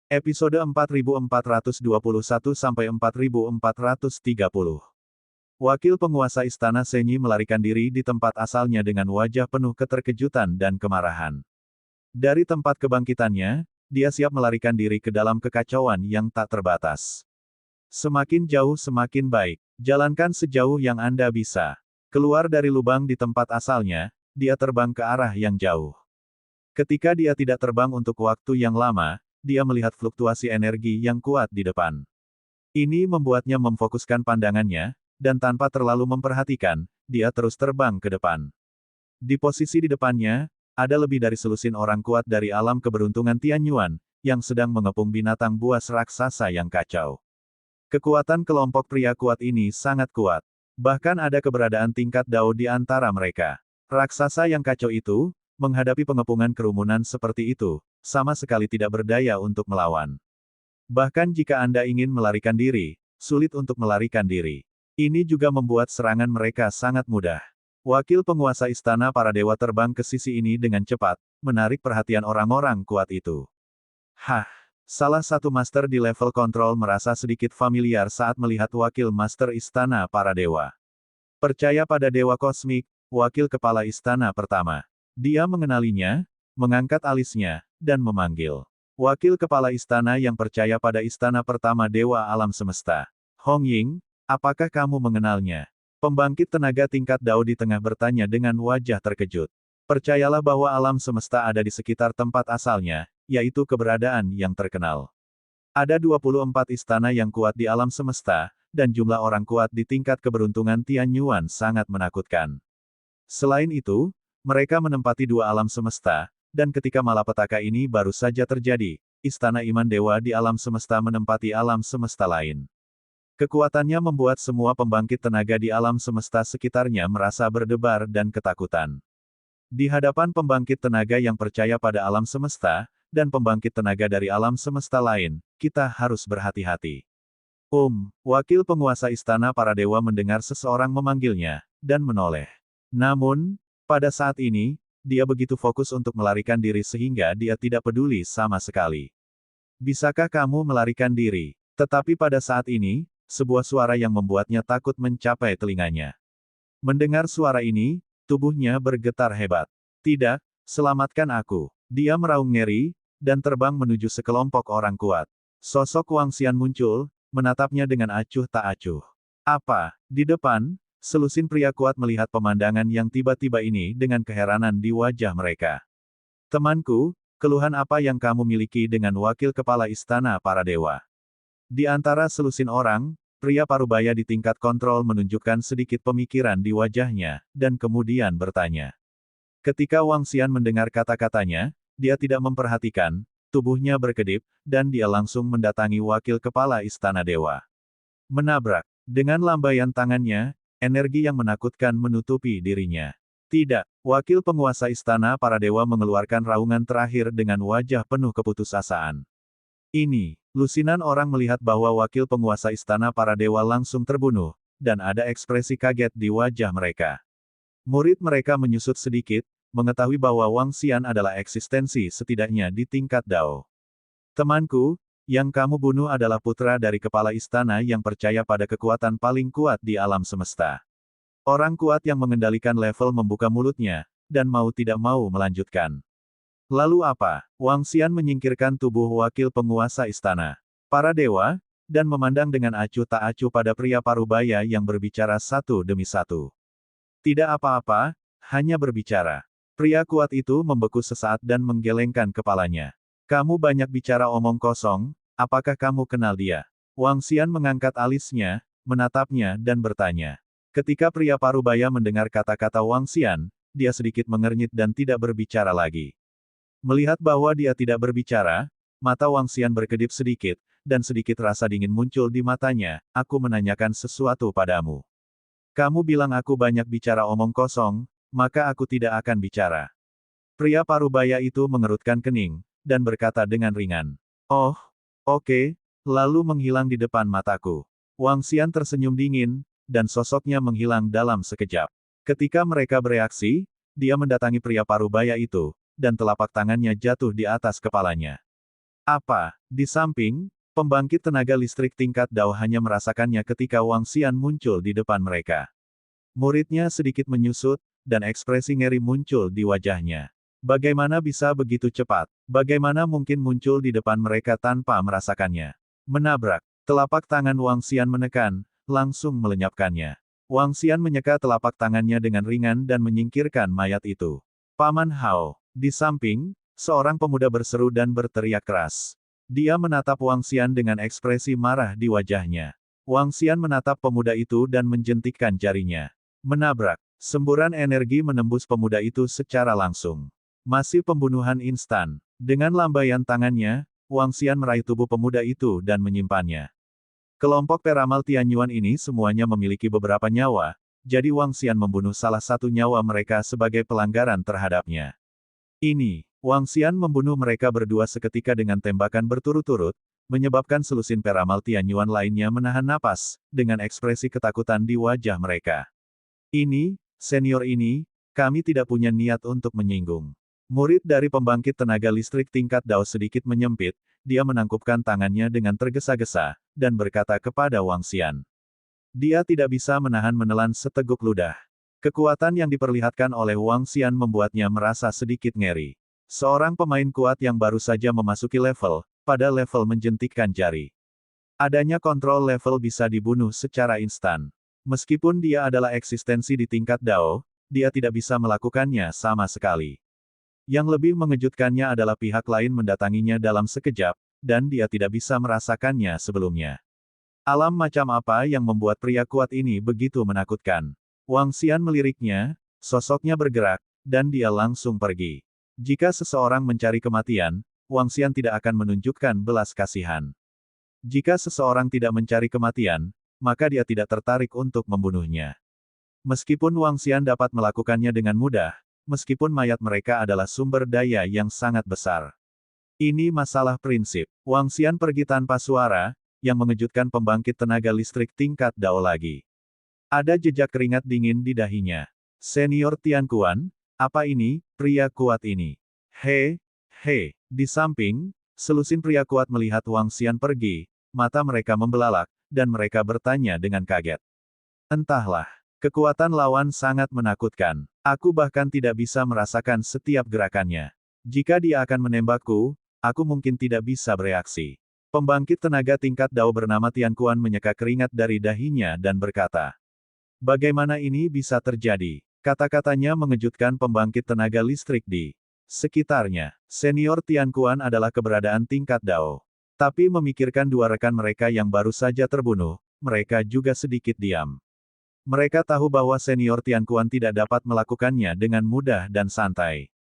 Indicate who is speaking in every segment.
Speaker 1: Episode 4421-4430. Wakil penguasa Istana Senyi melarikan diri di tempat asalnya dengan wajah penuh keterkejutan dan kemarahan. Dari tempat kebangkitannya, dia siap melarikan diri ke dalam kekacauan yang tak terbatas. Semakin jauh semakin baik. Jalankan sejauh yang Anda bisa. Keluar dari lubang di tempat asalnya, dia terbang ke arah yang jauh. Ketika dia tidak terbang untuk waktu yang lama, dia melihat fluktuasi energi yang kuat di depan. Ini membuatnya memfokuskan pandangannya, dan tanpa terlalu memperhatikan, dia terus terbang ke depan. Di posisi di depannya, ada lebih dari selusin orang kuat dari alam keberuntungan Tianyuan, yang sedang mengepung binatang buas raksasa yang kacau. Kekuatan kelompok pria kuat ini sangat kuat. Bahkan ada keberadaan tingkat Dao di antara mereka. Raksasa yang kacau itu, menghadapi pengepungan kerumunan seperti itu, sama sekali tidak berdaya untuk melawan. Bahkan jika Anda ingin melarikan diri, sulit untuk melarikan diri. Ini juga membuat serangan mereka sangat mudah. Wakil penguasa istana para dewa terbang ke sisi ini dengan cepat, menarik perhatian orang-orang kuat itu. Hah! Salah satu master di level kontrol merasa sedikit familiar saat melihat wakil master istana para dewa. Percaya pada dewa kosmik, wakil kepala istana pertama. Dia mengenalinya, mengangkat alisnya, dan memanggil. Wakil kepala istana yang percaya pada istana pertama dewa alam semesta. Hong Ying, apakah kamu mengenalnya? Pembangkit tenaga tingkat Dao di tengah bertanya dengan wajah terkejut. Percayalah bahwa alam semesta ada di sekitar tempat asalnya, yaitu keberadaan yang terkenal. Ada 24 istana yang kuat di alam semesta, dan jumlah orang kuat di tingkat keberuntungan Tianyuan sangat menakutkan. Selain itu, mereka menempati dua alam semesta, dan ketika malapetaka ini baru saja terjadi, Istana Iman Dewa di alam semesta menempati alam semesta lain. Kekuatannya membuat semua pembangkit tenaga di alam semesta sekitarnya merasa berdebar dan ketakutan. Di hadapan pembangkit tenaga yang percaya pada alam semesta, dan pembangkit tenaga dari alam semesta lain, kita harus berhati-hati. Wakil penguasa istana para dewa mendengar seseorang memanggilnya, dan menoleh. Namun, pada saat ini, dia begitu fokus untuk melarikan diri sehingga dia tidak peduli sama sekali. Bisakah kamu melarikan diri? Tetapi pada saat ini, sebuah suara yang membuatnya takut mencapai telinganya. Mendengar suara ini, tubuhnya bergetar hebat. Tidak, selamatkan aku. Dia meraung ngeri, dan terbang menuju sekelompok orang kuat. Sosok Wang Xian muncul, menatapnya dengan acuh tak acuh. Apa? Di depan, selusin pria kuat melihat pemandangan yang tiba-tiba ini dengan keheranan di wajah mereka. Temanku, keluhan apa yang kamu miliki dengan wakil kepala istana para dewa? Di antara selusin orang, pria parubaya di tingkat kontrol menunjukkan sedikit pemikiran di wajahnya, dan kemudian bertanya. Ketika Wang Xian mendengar kata-katanya, dia tidak memperhatikan, tubuhnya berkedip, dan dia langsung mendatangi wakil kepala istana dewa. Menabrak. Dengan lambaian tangannya, energi yang menakutkan menutupi dirinya. Tidak, wakil penguasa istana para dewa mengeluarkan raungan terakhir dengan wajah penuh keputusasaan. Ini, lusinan orang melihat bahwa wakil penguasa istana para dewa langsung terbunuh, dan ada ekspresi kaget di wajah mereka. Murid mereka menyusut sedikit, mengetahui bahwa Wang Xian adalah eksistensi setidaknya di tingkat Dao. Temanku, yang kamu bunuh adalah putra dari kepala istana yang percaya pada kekuatan paling kuat di alam semesta. Orang kuat yang mengendalikan level membuka mulutnya, dan mau tidak mau melanjutkan. Lalu apa? Wang Xian menyingkirkan tubuh wakil penguasa istana para dewa, dan memandang dengan acuh tak acuh pada pria parubaya yang berbicara satu demi satu. Tidak apa-apa, hanya berbicara. Pria kuat itu membeku sesaat dan menggelengkan kepalanya. Kamu banyak bicara omong kosong, apakah kamu kenal dia? Wang Xian mengangkat alisnya, menatapnya dan bertanya. Ketika pria parubaya mendengar kata-kata Wang Xian, dia sedikit mengernyit dan tidak berbicara lagi. Melihat bahwa dia tidak berbicara, mata Wang Xian berkedip sedikit, dan sedikit rasa dingin muncul di matanya. Aku menanyakan sesuatu padamu. Kamu bilang aku banyak bicara omong kosong, maka aku tidak akan bicara. Pria parubaya itu mengerutkan kening, dan berkata dengan ringan. Oh, oke, lalu menghilang di depan mataku. Wang Xian tersenyum dingin, dan sosoknya menghilang dalam sekejap. Ketika mereka bereaksi, dia mendatangi pria parubaya itu, dan telapak tangannya jatuh di atas kepalanya. Apa? Di samping, pembangkit tenaga listrik tingkat Dao hanya merasakannya ketika Wang Xian muncul di depan mereka. Muridnya sedikit menyusut, dan ekspresi ngeri muncul di wajahnya. Bagaimana bisa begitu cepat? Bagaimana mungkin muncul di depan mereka tanpa merasakannya? Menabrak. Telapak tangan Wang Xian menekan, langsung melenyapkannya. Wang Xian menyeka telapak tangannya dengan ringan dan menyingkirkan mayat itu. Paman Hao. Di samping, seorang pemuda berseru dan berteriak keras. Dia menatap Wang Xian dengan ekspresi marah di wajahnya. Wang Xian menatap pemuda itu dan menjentikkan jarinya. Menabrak. Semburan energi menembus pemuda itu secara langsung. Masih pembunuhan instan. Dengan lambaian tangannya, Wang Xian meraih tubuh pemuda itu dan menyimpannya. Kelompok peramal Tianyuan ini semuanya memiliki beberapa nyawa, jadi Wang Xian membunuh salah satu nyawa mereka sebagai pelanggaran terhadapnya. Ini, Wang Xian membunuh mereka berdua seketika dengan tembakan berturut-turut, menyebabkan selusin peramal Tianyuan lainnya menahan napas, dengan ekspresi ketakutan di wajah mereka. Ini, senior ini, kami tidak punya niat untuk menyinggung. Murid dari pembangkit tenaga listrik tingkat Dao sedikit menyempit, dia menangkupkan tangannya dengan tergesa-gesa, dan berkata kepada Wang Xian. Dia tidak bisa menahan menelan seteguk ludah. Kekuatan yang diperlihatkan oleh Wang Xian membuatnya merasa sedikit ngeri. Seorang pemain kuat yang baru saja memasuki level, pada level menjentikkan jari. Adanya kontrol level bisa dibunuh secara instan. Meskipun dia adalah eksistensi di tingkat Dao, dia tidak bisa melakukannya sama sekali. Yang lebih mengejutkannya adalah pihak lain mendatanginya dalam sekejap, dan dia tidak bisa merasakannya sebelumnya. Alam macam apa yang membuat pria kuat ini begitu menakutkan? Wang Xian meliriknya, sosoknya bergerak, dan dia langsung pergi. Jika seseorang mencari kematian, Wang Xian tidak akan menunjukkan belas kasihan. Jika seseorang tidak mencari kematian, maka dia tidak tertarik untuk membunuhnya. Meskipun Wang Xian dapat melakukannya dengan mudah, meskipun mayat mereka adalah sumber daya yang sangat besar. Ini masalah prinsip. Wang Xian pergi tanpa suara, yang mengejutkan pembangkit tenaga listrik tingkat Dao lagi. Ada jejak keringat dingin di dahinya. Senior Tianquan, apa ini, pria kuat ini? He. Di samping, selusin pria kuat melihat Wang Xian pergi, mata mereka membelalak, dan mereka bertanya dengan kaget. Entahlah, kekuatan lawan sangat menakutkan. Aku bahkan tidak bisa merasakan setiap gerakannya. Jika dia akan menembakku, aku mungkin tidak bisa bereaksi. Pembangkit tenaga tingkat Dao bernama Tianquan menyeka keringat dari dahinya dan berkata. Bagaimana ini bisa terjadi? Kata-katanya mengejutkan pembangkit tenaga listrik di sekitarnya. Senior Tianquan adalah keberadaan tingkat Dao. Tapi memikirkan dua rekan mereka yang baru saja terbunuh, mereka juga sedikit diam. Mereka tahu bahwa senior Tianquan tidak dapat melakukannya dengan mudah dan santai.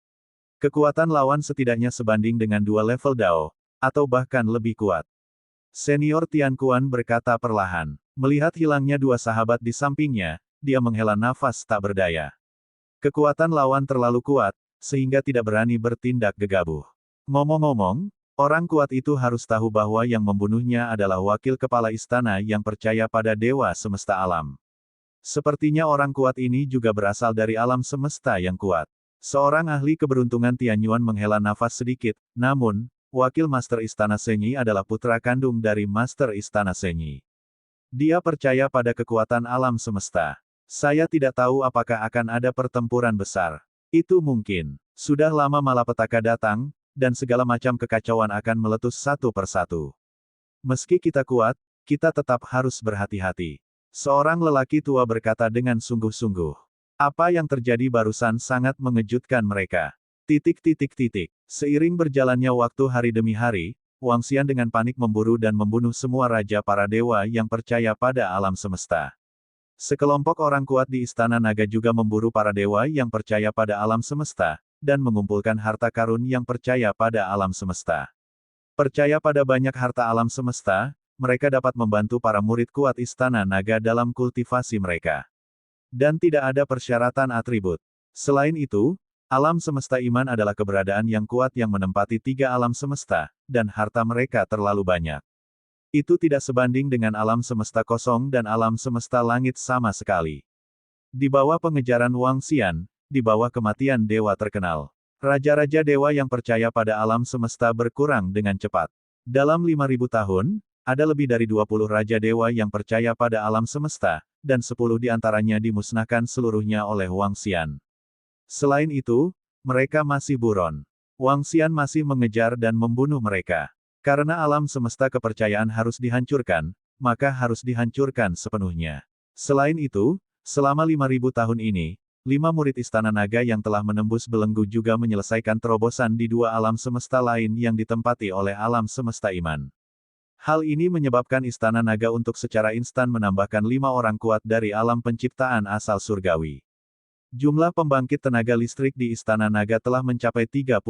Speaker 1: Kekuatan lawan setidaknya sebanding dengan 2 level Dao, atau bahkan lebih kuat. Senior Tianquan berkata perlahan. Melihat hilangnya 2 sahabat di sampingnya, dia menghela nafas tak berdaya. Kekuatan lawan terlalu kuat, sehingga tidak berani bertindak gegabah. Ngomong-ngomong, orang kuat itu harus tahu bahwa yang membunuhnya adalah wakil kepala istana yang percaya pada dewa semesta alam. Sepertinya orang kuat ini juga berasal dari alam semesta yang kuat. Seorang ahli keberuntungan Tianyuan menghela nafas sedikit, namun, wakil Master Istana Senyi adalah putra kandung dari Master Istana Senyi. Dia percaya pada kekuatan alam semesta. Saya tidak tahu apakah akan ada pertempuran besar. Itu mungkin. Sudah lama malapetaka datang, dan segala macam kekacauan akan meletus satu persatu. Meski kita kuat, kita tetap harus berhati-hati. Seorang lelaki tua berkata dengan sungguh-sungguh. Apa yang terjadi barusan sangat mengejutkan mereka. Seiring berjalannya waktu hari demi hari, Wang Xian dengan panik memburu dan membunuh semua raja para dewa yang percaya pada alam semesta. Sekelompok orang kuat di Istana Naga juga memburu para dewa yang percaya pada alam semesta, dan mengumpulkan harta karun yang percaya pada alam semesta. Percaya pada banyak harta alam semesta, mereka dapat membantu para murid kuat Istana Naga dalam kultivasi mereka. Dan tidak ada persyaratan atribut. Selain itu, alam semesta iman adalah keberadaan yang kuat yang menempati 3 alam semesta, dan harta mereka terlalu banyak. Itu tidak sebanding dengan alam semesta kosong dan alam semesta langit sama sekali. Di bawah pengejaran Wang Xian, di bawah kematian dewa terkenal. Raja-raja dewa yang percaya pada alam semesta berkurang dengan cepat. Dalam 5.000 tahun, ada lebih dari 20 raja dewa yang percaya pada alam semesta, dan 10 di antaranya dimusnahkan seluruhnya oleh Wang Xian. Selain itu, mereka masih buron. Wang Xian masih mengejar dan membunuh mereka. Karena alam semesta kepercayaan harus dihancurkan, maka harus dihancurkan sepenuhnya. Selain itu, selama 5.000 tahun ini, 5 murid Istana Naga yang telah menembus belenggu juga menyelesaikan terobosan di 2 alam semesta lain yang ditempati oleh alam semesta iman. Hal ini menyebabkan Istana Naga untuk secara instan menambahkan 5 orang kuat dari alam penciptaan asal surgawi. Jumlah pembangkit tenaga listrik di Istana Naga telah mencapai 32.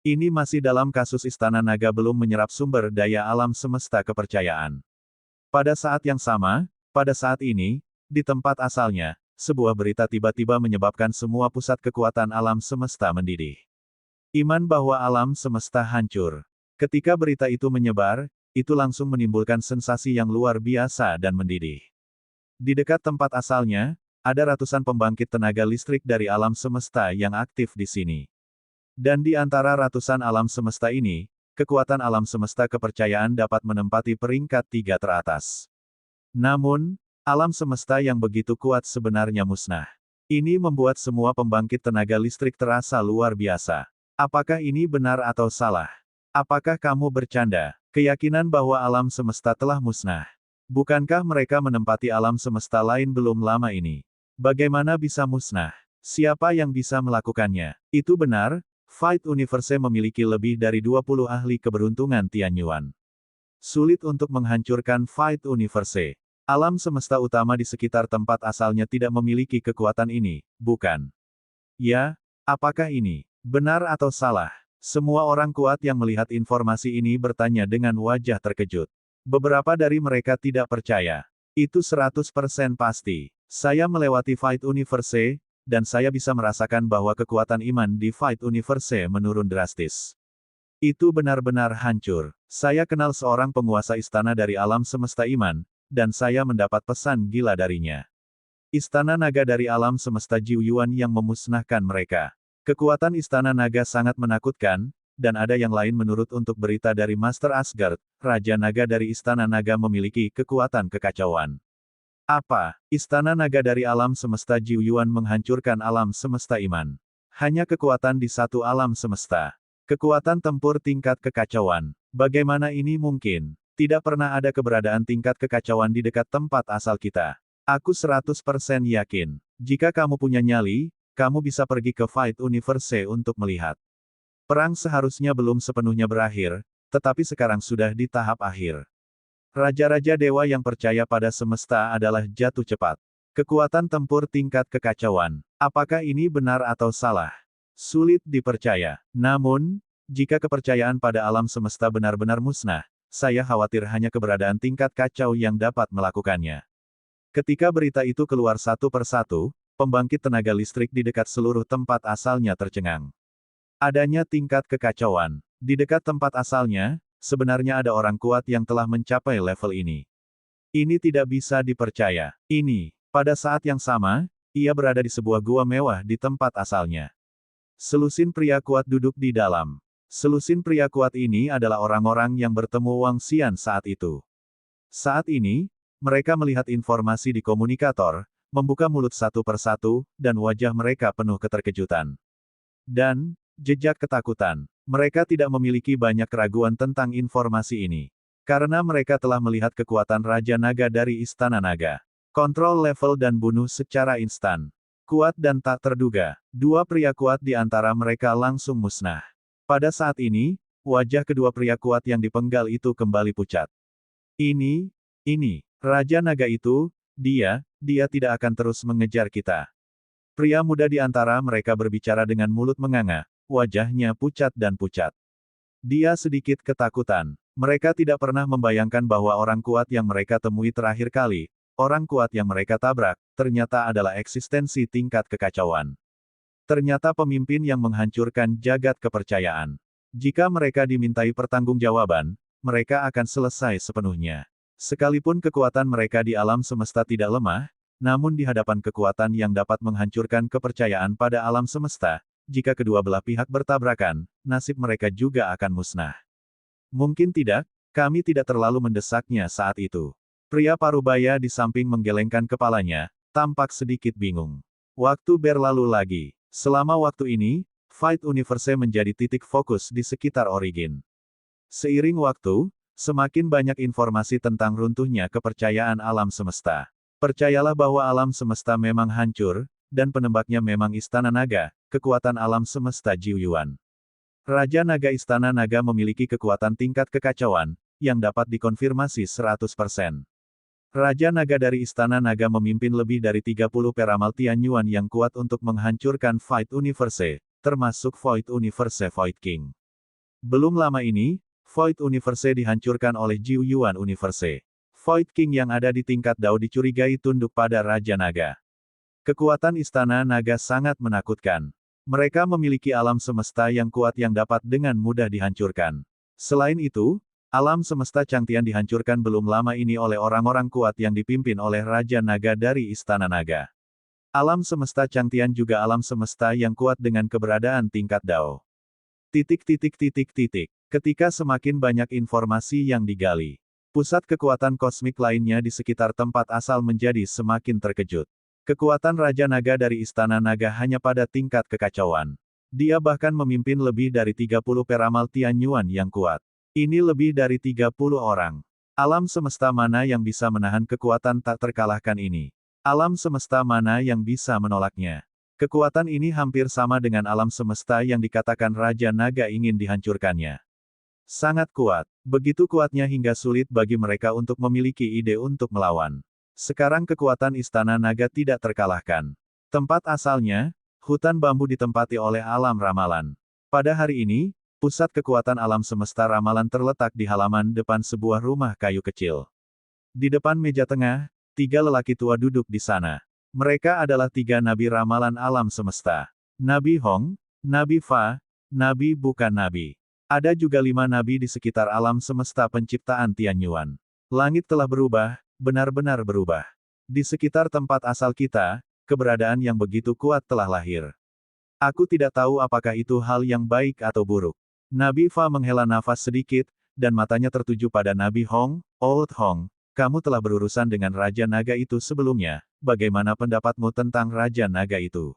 Speaker 1: Ini masih dalam kasus Istana Naga belum menyerap sumber daya alam semesta kepercayaan. Pada saat yang sama, pada saat ini, di tempat asalnya, sebuah berita tiba-tiba menyebabkan semua pusat kekuatan alam semesta mendidih. Iman bahwa alam semesta hancur. Ketika berita itu menyebar, itu langsung menimbulkan sensasi yang luar biasa dan mendidih. Di dekat tempat asalnya, ada ratusan pembangkit tenaga listrik dari alam semesta yang aktif di sini. Dan di antara ratusan alam semesta ini, kekuatan alam semesta kepercayaan dapat menempati peringkat 3 teratas. Namun, alam semesta yang begitu kuat sebenarnya musnah. Ini membuat semua pembangkit tenaga listrik terasa luar biasa. Apakah ini benar atau salah? Apakah kamu bercanda? Keyakinan bahwa alam semesta telah musnah. Bukankah mereka menempati alam semesta lain belum lama ini? Bagaimana bisa musnah? Siapa yang bisa melakukannya? Itu benar, Fight Universe memiliki lebih dari 20 ahli keberuntungan Tianyuan. Sulit untuk menghancurkan Fight Universe. Alam semesta utama di sekitar tempat asalnya tidak memiliki kekuatan ini, bukan? Ya, apakah ini benar atau salah? Semua orang kuat yang melihat informasi ini bertanya dengan wajah terkejut. Beberapa dari mereka tidak percaya. Itu 100% pasti. Saya melewati Fight Universe, dan saya bisa merasakan bahwa kekuatan iman di Fight Universe menurun drastis. Itu benar-benar hancur. Saya kenal seorang penguasa istana dari alam semesta iman, dan saya mendapat pesan gila darinya. Istana Naga dari alam semesta Jiuyuan yang memusnahkan mereka. Kekuatan Istana Naga sangat menakutkan, dan ada yang lain menurut untuk berita dari Master Asgard, Raja Naga dari Istana Naga memiliki kekuatan kekacauan. Apa? Istana Naga dari alam semesta Jiuyuan menghancurkan alam semesta iman. Hanya kekuatan di satu alam semesta. Kekuatan tempur tingkat kekacauan. Bagaimana ini mungkin? Tidak pernah ada keberadaan tingkat kekacauan di dekat tempat asal kita. Aku 100% yakin. Jika kamu punya nyali, kamu bisa pergi ke Fight Universe untuk melihat. Perang seharusnya belum sepenuhnya berakhir, tetapi sekarang sudah di tahap akhir. Raja-raja dewa yang percaya pada semesta adalah jatuh cepat. Kekuatan tempur tingkat kekacauan. Apakah ini benar atau salah? Sulit dipercaya. Namun, jika kepercayaan pada alam semesta benar-benar musnah, saya khawatir hanya keberadaan tingkat kacau yang dapat melakukannya. Ketika berita itu keluar satu persatu, pembangkit tenaga listrik di dekat seluruh tempat asalnya tercengang. Adanya tingkat kekacauan. Di dekat tempat asalnya, sebenarnya ada orang kuat yang telah mencapai level ini. Ini tidak bisa dipercaya. Ini, pada saat yang sama, ia berada di sebuah gua mewah di tempat asalnya. Selusin pria kuat duduk di dalam. Selusin pria kuat ini adalah orang-orang yang bertemu Wang Xian saat itu. Saat ini, mereka melihat informasi di komunikator, membuka mulut satu persatu, dan wajah mereka penuh keterkejutan. Dan, jejak ketakutan. Mereka tidak memiliki banyak keraguan tentang informasi ini. Karena mereka telah melihat kekuatan Raja Naga dari Istana Naga. Kontrol level dan bunuh secara instan. Kuat dan tak terduga. Dua pria kuat di antara mereka langsung musnah. Pada saat ini, wajah kedua pria kuat yang dipenggal itu kembali pucat. Ini, Raja Naga itu, dia tidak akan terus mengejar kita. Pria muda di antara mereka berbicara dengan mulut menganga, wajahnya pucat dan pucat. Dia sedikit ketakutan. Mereka tidak pernah membayangkan bahwa orang kuat yang mereka temui terakhir kali, orang kuat yang mereka tabrak, ternyata adalah eksistensi tingkat kekacauan. Ternyata pemimpin yang menghancurkan jagat kepercayaan. Jika mereka dimintai pertanggungjawaban, mereka akan selesai sepenuhnya. Sekalipun kekuatan mereka di alam semesta tidak lemah, namun di hadapan kekuatan yang dapat menghancurkan kepercayaan pada alam semesta, jika kedua belah pihak bertabrakan, nasib mereka juga akan musnah. Mungkin tidak, kami tidak terlalu mendesaknya saat itu. Pria parubaya di samping menggelengkan kepalanya, tampak sedikit bingung. Waktu berlalu lagi. Selama waktu ini, Fight Universe menjadi titik fokus di sekitar Origin. Seiring waktu, semakin banyak informasi tentang runtuhnya kepercayaan alam semesta. Percayalah bahwa alam semesta memang hancur, dan penembaknya memang Istana Naga, kekuatan alam semesta Jiu Yuan. Raja Naga Istana Naga memiliki kekuatan tingkat kekacauan, yang dapat dikonfirmasi 100%. Raja Naga dari Istana Naga memimpin lebih dari 30 peramal Tianyuan yang kuat untuk menghancurkan Fight Universe, termasuk Void Universe Void King. Belum lama ini, Void Universe dihancurkan oleh Jiu Yuan Universe. Void King yang ada di tingkat Dao dicurigai tunduk pada Raja Naga. Kekuatan Istana Naga sangat menakutkan. Mereka memiliki alam semesta yang kuat yang dapat dengan mudah dihancurkan. Selain itu, alam semesta Changtian dihancurkan belum lama ini oleh orang-orang kuat yang dipimpin oleh Raja Naga dari Istana Naga. Alam semesta Changtian juga alam semesta yang kuat dengan keberadaan tingkat Dao. Ketika semakin banyak informasi yang digali, pusat kekuatan kosmik lainnya di sekitar tempat asal menjadi semakin terkejut. Kekuatan Raja Naga dari Istana Naga hanya pada tingkat kekacauan. Dia bahkan memimpin lebih dari 30 peramal Tianyuan yang kuat. Ini lebih dari 30 orang. Alam semesta mana yang bisa menahan kekuatan tak terkalahkan ini? Alam semesta mana yang bisa menolaknya? Kekuatan ini hampir sama dengan alam semesta yang dikatakan Raja Naga ingin dihancurkannya. Sangat kuat. Begitu kuatnya hingga sulit bagi mereka untuk memiliki ide untuk melawan. Sekarang kekuatan Istana Naga tidak terkalahkan. Tempat asalnya, hutan bambu ditempati oleh alam ramalan. Pada hari ini, pusat kekuatan alam semesta ramalan terletak di halaman depan sebuah rumah kayu kecil. Di depan meja tengah, 3 lelaki tua duduk di sana. Mereka adalah 3 nabi ramalan alam semesta. Nabi Hong, Nabi Fa, Nabi bukan nabi. Ada juga 5 nabi di sekitar alam semesta penciptaan Tianyuan. Langit telah berubah, benar-benar berubah. Di sekitar tempat asal kita, keberadaan yang begitu kuat telah lahir. Aku tidak tahu apakah itu hal yang baik atau buruk. Nabi Fa menghela nafas sedikit, dan matanya tertuju pada Nabi Hong. Old Hong, kamu telah berurusan dengan Raja Naga itu sebelumnya, bagaimana pendapatmu tentang Raja Naga itu?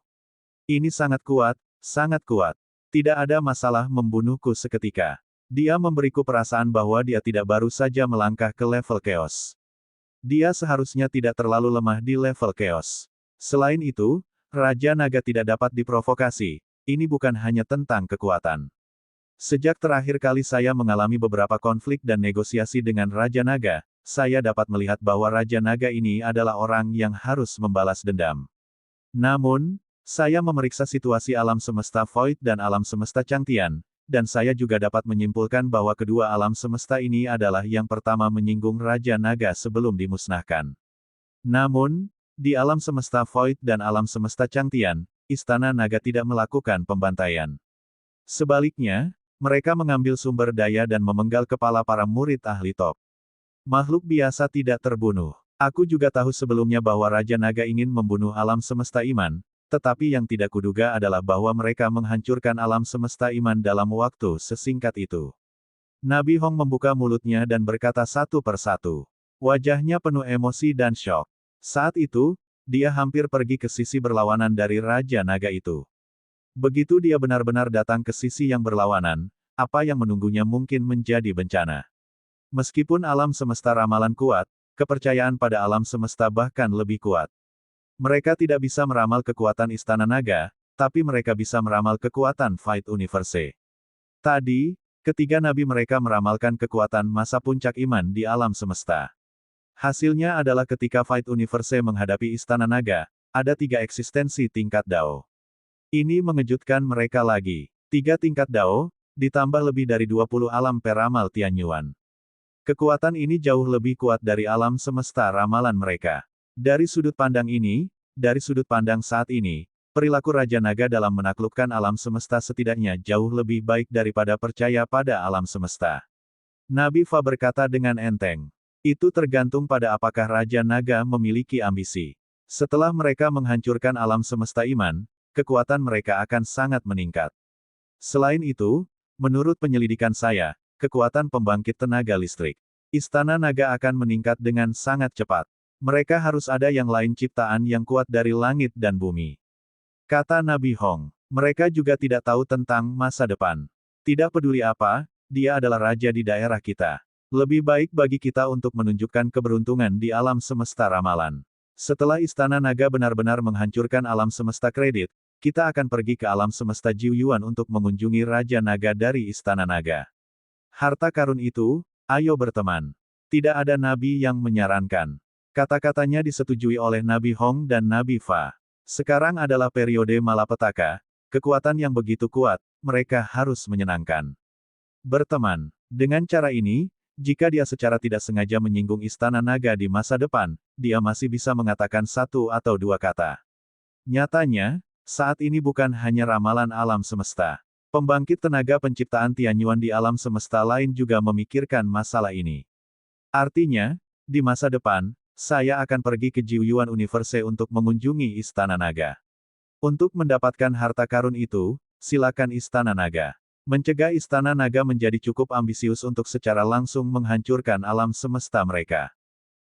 Speaker 1: Ini sangat kuat, sangat kuat. Tidak ada masalah membunuhku seketika. Dia memberiku perasaan bahwa dia tidak baru saja melangkah ke level chaos. Dia seharusnya tidak terlalu lemah di level chaos. Selain itu, Raja Naga tidak dapat diprovokasi. Ini bukan hanya tentang kekuatan. Sejak terakhir kali saya mengalami beberapa konflik dan negosiasi dengan Raja Naga, saya dapat melihat bahwa Raja Naga ini adalah orang yang harus membalas dendam. Namun, saya memeriksa situasi alam semesta Void dan alam semesta Changtian, dan saya juga dapat menyimpulkan bahwa kedua alam semesta ini adalah yang pertama menyinggung Raja Naga sebelum dimusnahkan. Namun, di alam semesta Void dan alam semesta Changtian, Istana Naga tidak melakukan pembantaian. Sebaliknya, mereka mengambil sumber daya dan memenggal kepala para murid ahli top. Makhluk biasa tidak terbunuh. Aku juga tahu sebelumnya bahwa Raja Naga ingin membunuh alam semesta iman, tetapi yang tidak kuduga adalah bahwa mereka menghancurkan alam semesta iman dalam waktu sesingkat itu. Nabi Hong membuka mulutnya dan berkata satu persatu. Wajahnya penuh emosi dan syok. Saat itu, dia hampir pergi ke sisi berlawanan dari Raja Naga itu. Begitu dia benar-benar datang ke sisi yang berlawanan, apa yang menunggunya mungkin menjadi bencana. Meskipun alam semesta ramalan kuat, kepercayaan pada alam semesta bahkan lebih kuat. Mereka tidak bisa meramal kekuatan Istana Naga, tapi mereka bisa meramal kekuatan Fight Universe. Tadi, ketiga nabi mereka meramalkan kekuatan masa puncak iman di alam semesta. Hasilnya adalah ketika Fight Universe menghadapi Istana Naga, ada 3 eksistensi tingkat Dao. Ini mengejutkan mereka lagi. 3 tingkat Dao, ditambah lebih dari 20 alam peramal Tianyuan. Kekuatan ini jauh lebih kuat dari alam semesta ramalan mereka. Dari sudut pandang ini, dari sudut pandang saat ini, perilaku Raja Naga dalam menaklukkan alam semesta setidaknya jauh lebih baik daripada percaya pada alam semesta. Nabi Fa berkata dengan enteng. Itu tergantung pada apakah Raja Naga memiliki ambisi. Setelah mereka menghancurkan alam semesta iman, kekuatan mereka akan sangat meningkat. Selain itu, menurut penyelidikan saya, kekuatan pembangkit tenaga listrik Istana Naga akan meningkat dengan sangat cepat. Mereka harus ada yang lain ciptaan yang kuat dari langit dan bumi. Kata Nabi Hong. Mereka juga tidak tahu tentang masa depan. Tidak peduli apa, dia adalah raja di daerah kita. Lebih baik bagi kita untuk menunjukkan keberuntungan di alam semesta ramalan. Setelah Istana Naga benar-benar menghancurkan alam semesta kredit, kita akan pergi ke alam semesta Jiuyuan untuk mengunjungi Raja Naga dari Istana Naga. Harta karun itu, ayo berteman. Tidak ada nabi yang menyarankan. Kata-katanya disetujui oleh Nabi Hong dan Nabi Fa. Sekarang adalah periode malapetaka, kekuatan yang begitu kuat, mereka harus menyenangkan. Berteman. Dengan cara ini, jika dia secara tidak sengaja menyinggung Istana Naga di masa depan, dia masih bisa mengatakan satu atau dua kata. Nyatanya, saat ini bukan hanya ramalan alam semesta. Pembangkit tenaga penciptaan Tianyuan di alam semesta lain juga memikirkan masalah ini. Artinya, di masa depan, saya akan pergi ke Jiuyuan Universe untuk mengunjungi Istana Naga. Untuk mendapatkan harta karun itu, silakan Istana Naga. Mencegah Istana Naga menjadi cukup ambisius untuk secara langsung menghancurkan alam semesta mereka.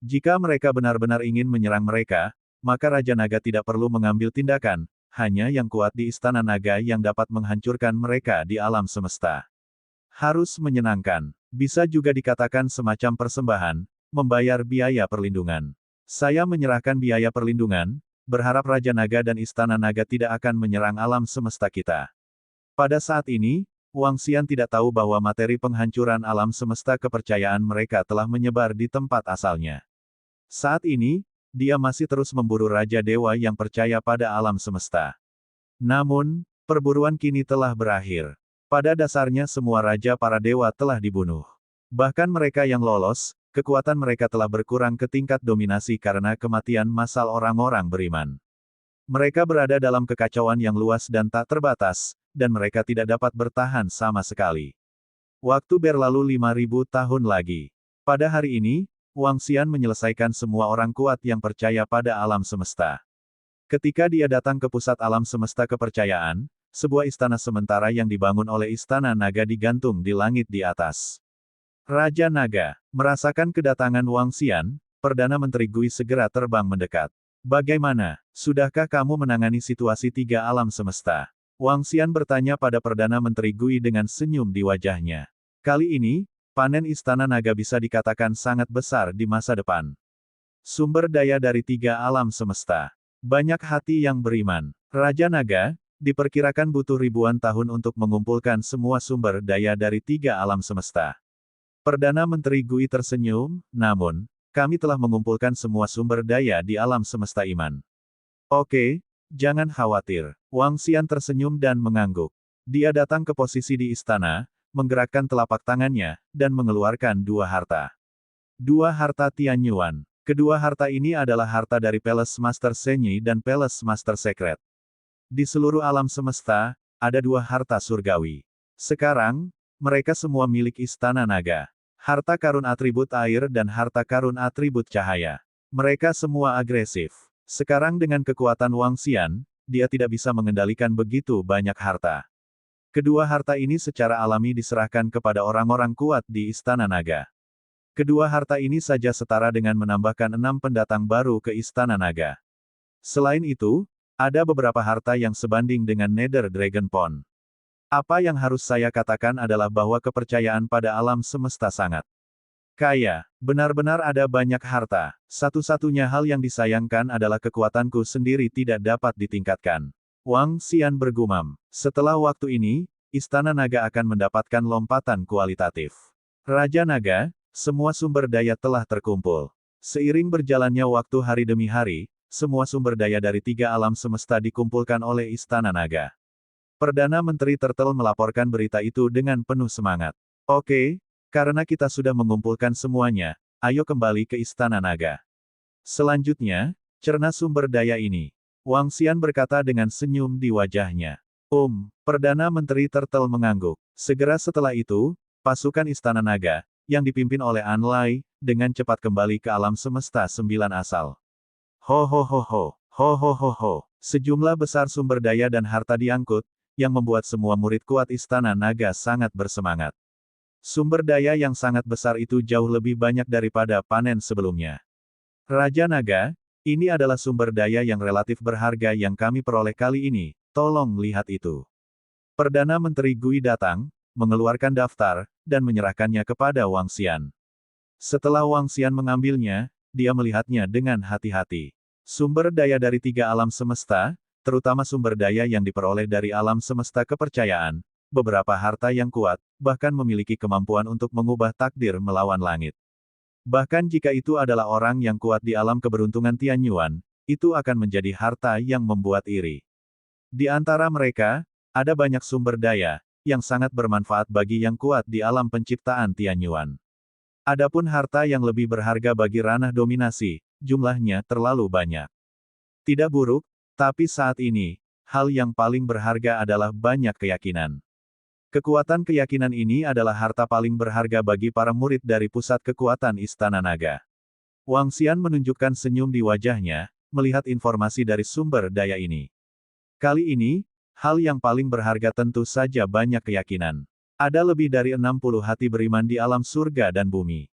Speaker 1: Jika mereka benar-benar ingin menyerang mereka, maka Raja Naga tidak perlu mengambil tindakan. Hanya yang kuat di Istana Naga yang dapat menghancurkan mereka di alam semesta. Harus menyenangkan. Bisa juga dikatakan semacam persembahan, membayar biaya perlindungan. Saya menyerahkan biaya perlindungan, berharap Raja Naga dan Istana Naga tidak akan menyerang alam semesta kita. Pada saat ini, Wang Xian tidak tahu bahwa materi penghancuran alam semesta kepercayaan mereka telah menyebar di tempat asalnya. Saat ini, dia masih terus memburu Raja Dewa yang percaya pada alam semesta. Namun, perburuan kini telah berakhir. Pada dasarnya semua raja para dewa telah dibunuh. Bahkan mereka yang lolos, kekuatan mereka telah berkurang ke tingkat dominasi karena kematian massal orang-orang beriman. Mereka berada dalam kekacauan yang luas dan tak terbatas, dan mereka tidak dapat bertahan sama sekali. Waktu berlalu 5.000 tahun lagi. Pada hari ini, Wang Xian menyelesaikan semua orang kuat yang percaya pada alam semesta. Ketika dia datang ke pusat alam semesta kepercayaan, sebuah istana sementara yang dibangun oleh Istana Naga digantung di langit di atas. Raja Naga, merasakan kedatangan Wang Xian, Perdana Menteri Gui segera terbang mendekat. Bagaimana, sudahkah kamu menangani situasi tiga alam semesta? Wang Xian bertanya pada Perdana Menteri Gui dengan senyum di wajahnya. Kali ini, panen Istana Naga bisa dikatakan sangat besar di masa depan. Sumber daya dari tiga alam semesta. Banyak hati yang beriman. Raja Naga, diperkirakan butuh ribuan tahun untuk mengumpulkan semua sumber daya dari tiga alam semesta. Perdana Menteri Gui tersenyum, namun, kami telah mengumpulkan semua sumber daya di alam semesta iman. Oke, jangan khawatir. Wang Xian tersenyum dan mengangguk. Dia datang ke posisi di istana, menggerakkan telapak tangannya, dan mengeluarkan dua harta. Dua harta Tianyuan. Kedua harta ini adalah harta dari Palace Master Senyi dan Palace Master Secret. Di seluruh alam semesta, ada dua harta surgawi. Sekarang, mereka semua milik Istana Naga. Harta karun atribut air dan harta karun atribut cahaya. Mereka semua agresif. Sekarang dengan kekuatan Wang Xian, dia tidak bisa mengendalikan begitu banyak harta. Kedua harta ini secara alami diserahkan kepada orang-orang kuat di Istana Naga. Kedua harta ini saja setara dengan menambahkan 6 pendatang baru ke Istana Naga. Selain itu, ada beberapa harta yang sebanding dengan Nether Dragon Pond. Apa yang harus saya katakan adalah bahwa kepercayaan pada alam semesta sangat kaya. Benar-benar ada banyak harta. Satu-satunya hal yang disayangkan adalah kekuatanku sendiri tidak dapat ditingkatkan. Wang Xian bergumam. Setelah waktu ini, Istana Naga akan mendapatkan lompatan kualitatif. Raja Naga, semua sumber daya telah terkumpul. Seiring berjalannya waktu hari demi hari, semua sumber daya dari tiga alam semesta dikumpulkan oleh Istana Naga. Perdana Menteri Turtle melaporkan berita itu dengan penuh semangat. Oke, karena kita sudah mengumpulkan semuanya, ayo kembali ke Istana Naga. Selanjutnya, cerna sumber daya ini. Wang Xian berkata dengan senyum di wajahnya. Perdana Menteri Turtle mengangguk. Segera setelah itu, pasukan Istana Naga, yang dipimpin oleh An Lai, dengan cepat kembali ke alam semesta 9 asal. Ho ho ho ho. Ho ho ho ho. Sejumlah besar sumber daya dan harta diangkut, yang membuat semua murid kuat Istana Naga sangat bersemangat. Sumber daya yang sangat besar itu jauh lebih banyak daripada panen sebelumnya. Raja Naga, ini adalah sumber daya yang relatif berharga yang kami peroleh kali ini, tolong lihat itu. Perdana Menteri Gui datang, mengeluarkan daftar, dan menyerahkannya kepada Wang Xian. Setelah Wang Xian mengambilnya, dia melihatnya dengan hati-hati. Sumber daya dari 3 alam semesta, terutama sumber daya yang diperoleh dari alam semesta kepercayaan, beberapa harta yang kuat, bahkan memiliki kemampuan untuk mengubah takdir melawan langit. Bahkan jika itu adalah orang yang kuat di alam keberuntungan Tianyuan, itu akan menjadi harta yang membuat iri. Di antara mereka, ada banyak sumber daya, yang sangat bermanfaat bagi yang kuat di alam penciptaan Tianyuan. Adapun harta yang lebih berharga bagi ranah dominasi, jumlahnya terlalu banyak. Tidak buruk, tapi saat ini, hal yang paling berharga adalah banyak keyakinan. Kekuatan keyakinan ini adalah harta paling berharga bagi para murid dari pusat kekuatan Istana Naga. Wang Xian menunjukkan senyum di wajahnya, melihat informasi dari sumber daya ini. Kali ini, hal yang paling berharga tentu saja banyak keyakinan. Ada lebih dari 60 hati beriman di alam surga dan bumi.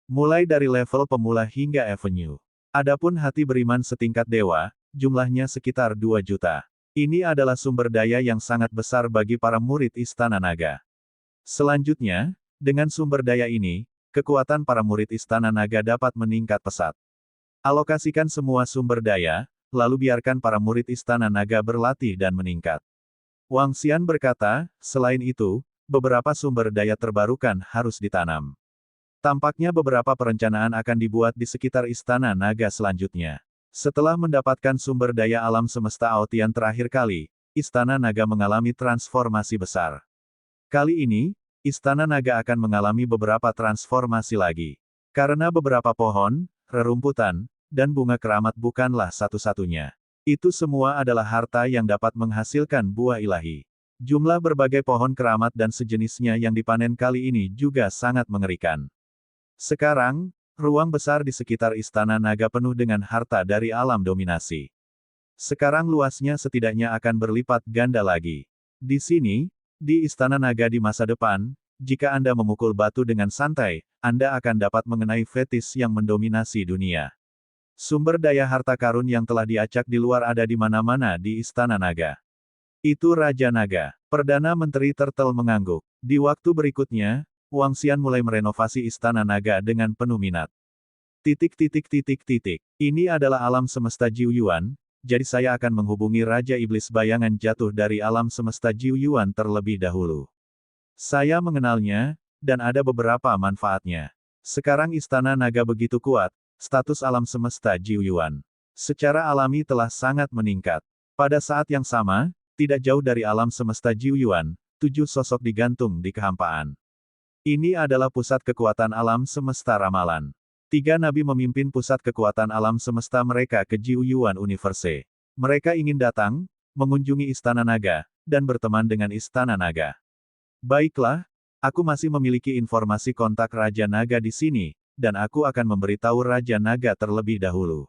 Speaker 1: Mulai dari level pemula hingga Avenue. Adapun hati beriman setingkat dewa, jumlahnya sekitar 2 juta. Ini adalah sumber daya yang sangat besar bagi para murid Istana Naga. Selanjutnya, dengan sumber daya ini, kekuatan para murid Istana Naga dapat meningkat pesat. Alokasikan semua sumber daya, lalu biarkan para murid Istana Naga berlatih dan meningkat. Wang Xian berkata, selain itu, beberapa sumber daya terbarukan harus ditanam. Tampaknya beberapa perencanaan akan dibuat di sekitar Istana Naga selanjutnya. Setelah mendapatkan sumber daya alam semesta Aotian terakhir kali, Istana Naga mengalami transformasi besar. Kali ini, Istana Naga akan mengalami beberapa transformasi lagi. Karena beberapa pohon, rerumputan, dan bunga keramat bukanlah satu-satunya. Itu semua adalah harta yang dapat menghasilkan buah ilahi. Jumlah berbagai pohon keramat dan sejenisnya yang dipanen kali ini juga sangat mengerikan. Sekarang, ruang besar di sekitar Istana Naga penuh dengan harta dari alam dominasi. Sekarang luasnya setidaknya akan berlipat ganda lagi. Di sini, di Istana Naga di masa depan, jika Anda memukul batu dengan santai, Anda akan dapat mengenai fetis yang mendominasi dunia. Sumber daya harta karun yang telah diacak di luar ada di mana-mana di Istana Naga. Itu Raja Naga. Perdana Menteri Turtle mengangguk. Di waktu berikutnya, Wang Xian mulai merenovasi Istana Naga dengan penuh minat. Ini adalah alam semesta Jiu Yuan, jadi saya akan menghubungi Raja Iblis Bayangan Jatuh dari alam semesta Jiu Yuan terlebih dahulu. Saya mengenalnya, dan ada beberapa manfaatnya. Sekarang Istana Naga begitu kuat, status alam semesta Jiu Yuan secara alami telah sangat meningkat. Pada saat yang sama, tidak jauh dari alam semesta Jiu Yuan, 7 sosok digantung di kehampaan. Ini adalah pusat kekuatan alam semesta ramalan. 3 nabi memimpin pusat kekuatan alam semesta mereka ke Jiu Yuan Universe. Mereka ingin datang, mengunjungi Istana Naga, dan berteman dengan Istana Naga. Baiklah, aku masih memiliki informasi kontak Raja Naga di sini, dan aku akan memberitahu Raja Naga terlebih dahulu.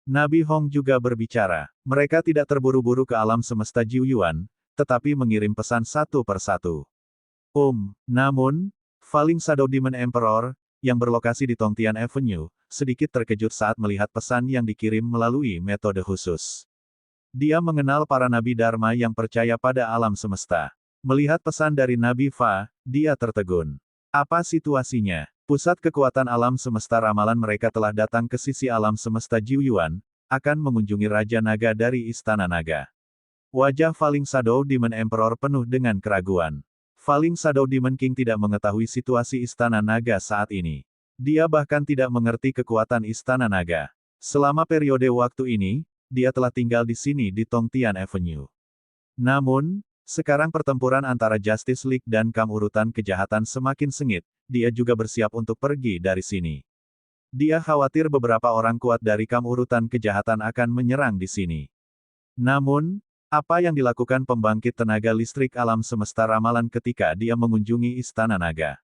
Speaker 1: Nabi Hong juga berbicara. Mereka tidak terburu-buru ke alam semesta Jiu Yuan, tetapi mengirim pesan satu persatu. Namun, Falling Shadow Demon Emperor, yang berlokasi di Tongtian Avenue, sedikit terkejut saat melihat pesan yang dikirim melalui metode khusus. Dia mengenal para Nabi Dharma yang percaya pada alam semesta. Melihat pesan dari Nabi Fa, dia tertegun. Apa situasinya? Pusat kekuatan alam semesta ramalan mereka telah datang ke sisi alam semesta Jiu Yuan, akan mengunjungi Raja Naga dari Istana Naga. Wajah Falling Shadow Demon Emperor penuh dengan keraguan. Falling Shadow Demon King tidak mengetahui situasi Istana Naga saat ini. Dia bahkan tidak mengerti kekuatan Istana Naga. Selama periode waktu ini, dia telah tinggal di sini di Tongtian Avenue. Namun, sekarang pertempuran antara Justice League dan Kam urutan kejahatan semakin sengit, dia juga bersiap untuk pergi dari sini. Dia khawatir beberapa orang kuat dari Kam urutan kejahatan akan menyerang di sini. Namun, apa yang dilakukan pembangkit tenaga listrik alam semesta ramalan ketika dia mengunjungi Istana Naga?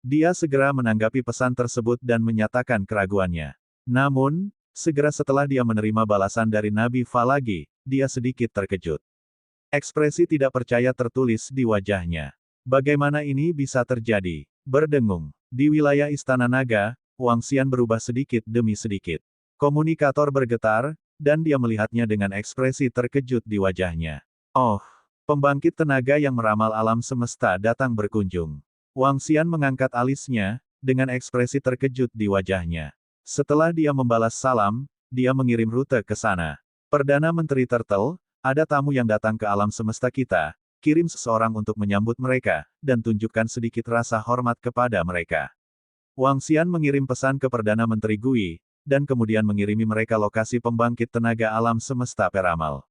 Speaker 1: Dia segera menanggapi pesan tersebut dan menyatakan keraguannya. Namun, Segera setelah dia menerima balasan dari Nabi Fa lagi, dia sedikit terkejut. Ekspresi tidak percaya tertulis di wajahnya. Bagaimana ini bisa terjadi? Berdengung. Di wilayah Istana Naga, Wang Xian berubah sedikit demi sedikit. Komunikator bergetar, dan dia melihatnya dengan ekspresi terkejut di wajahnya. Oh, pembangkit tenaga yang meramal alam semesta datang berkunjung. Wang Xian mengangkat alisnya, dengan ekspresi terkejut di wajahnya. Setelah dia membalas salam, dia mengirim rute ke sana. Perdana Menteri Turtle, ada tamu yang datang ke alam semesta kita, kirim seseorang untuk menyambut mereka, dan tunjukkan sedikit rasa hormat kepada mereka. Wang Xian mengirim pesan ke Perdana Menteri Gui, dan kemudian mengirimi mereka lokasi pembangkit tenaga alam semesta peramal.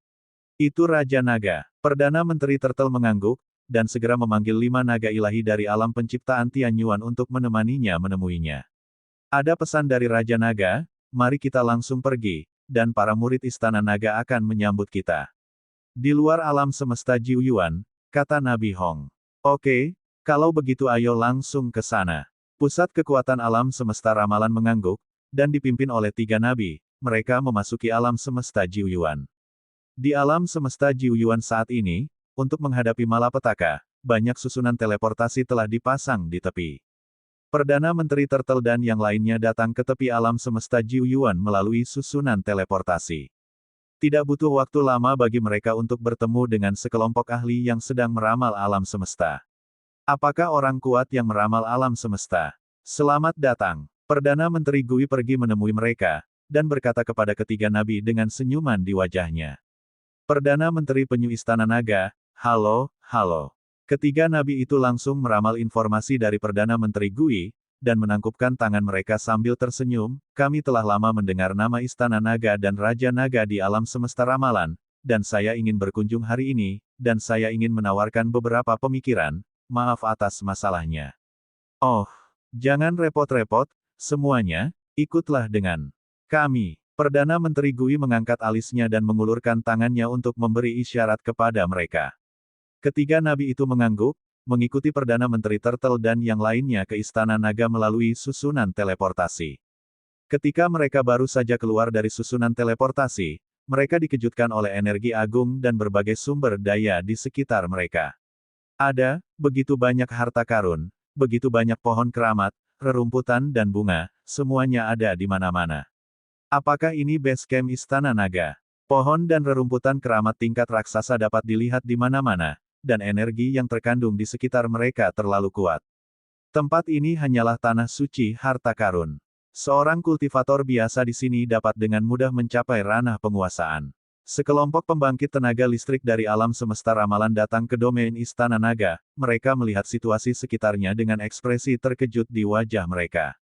Speaker 1: Itu Raja Naga. Perdana Menteri Turtle mengangguk, dan segera memanggil 5 naga ilahi dari alam penciptaan Tianyuan untuk menemaninya menemuinya. Ada pesan dari Raja Naga, mari kita langsung pergi, dan para murid Istana Naga akan menyambut kita. Di luar alam semesta Jiuyuan, kata Nabi Hong. Oke, kalau begitu ayo langsung ke sana. Pusat kekuatan alam semesta ramalan mengangguk, dan dipimpin oleh 3 nabi, mereka memasuki alam semesta Jiuyuan. Di alam semesta Jiuyuan saat ini, untuk menghadapi malapetaka, banyak susunan teleportasi telah dipasang di tepi. Perdana Menteri Turtle dan yang lainnya datang ke tepi alam semesta Jiuyuan melalui susunan teleportasi. Tidak butuh waktu lama bagi mereka untuk bertemu dengan sekelompok ahli yang sedang meramal alam semesta. Apakah orang kuat yang meramal alam semesta? Selamat datang. Perdana Menteri Gui pergi menemui mereka, dan berkata kepada ketiga nabi dengan senyuman di wajahnya. Perdana Menteri Penyu Istana Naga, halo, halo. Ketiga nabi itu langsung meramal informasi dari Perdana Menteri Gui, dan menangkupkan tangan mereka sambil tersenyum, kami telah lama mendengar nama Istana Naga dan Raja Naga di alam semesta ramalan, dan saya ingin berkunjung hari ini, dan saya ingin menawarkan beberapa pemikiran, maaf atas masalahnya. Oh, jangan repot-repot, semuanya, ikutlah dengan kami. Perdana Menteri Gui mengangkat alisnya dan mengulurkan tangannya untuk memberi isyarat kepada mereka. Ketiga nabi itu mengangguk, mengikuti Perdana Menteri Turtle dan yang lainnya ke Istana Naga melalui susunan teleportasi. Ketika mereka baru saja keluar dari susunan teleportasi, mereka dikejutkan oleh energi agung dan berbagai sumber daya di sekitar mereka. Ada begitu banyak harta karun, begitu banyak pohon keramat, rerumputan dan bunga, semuanya ada di mana-mana. Apakah ini base camp Istana Naga? Pohon dan rerumputan keramat tingkat raksasa dapat dilihat di mana-mana, dan energi yang terkandung di sekitar mereka terlalu kuat. Tempat ini hanyalah tanah suci harta karun. Seorang kultivator biasa di sini dapat dengan mudah mencapai ranah penguasaan. Sekelompok pembangkit tenaga listrik dari alam semesta ramalan datang ke domain Istana Naga, mereka melihat situasi sekitarnya dengan ekspresi terkejut di wajah mereka.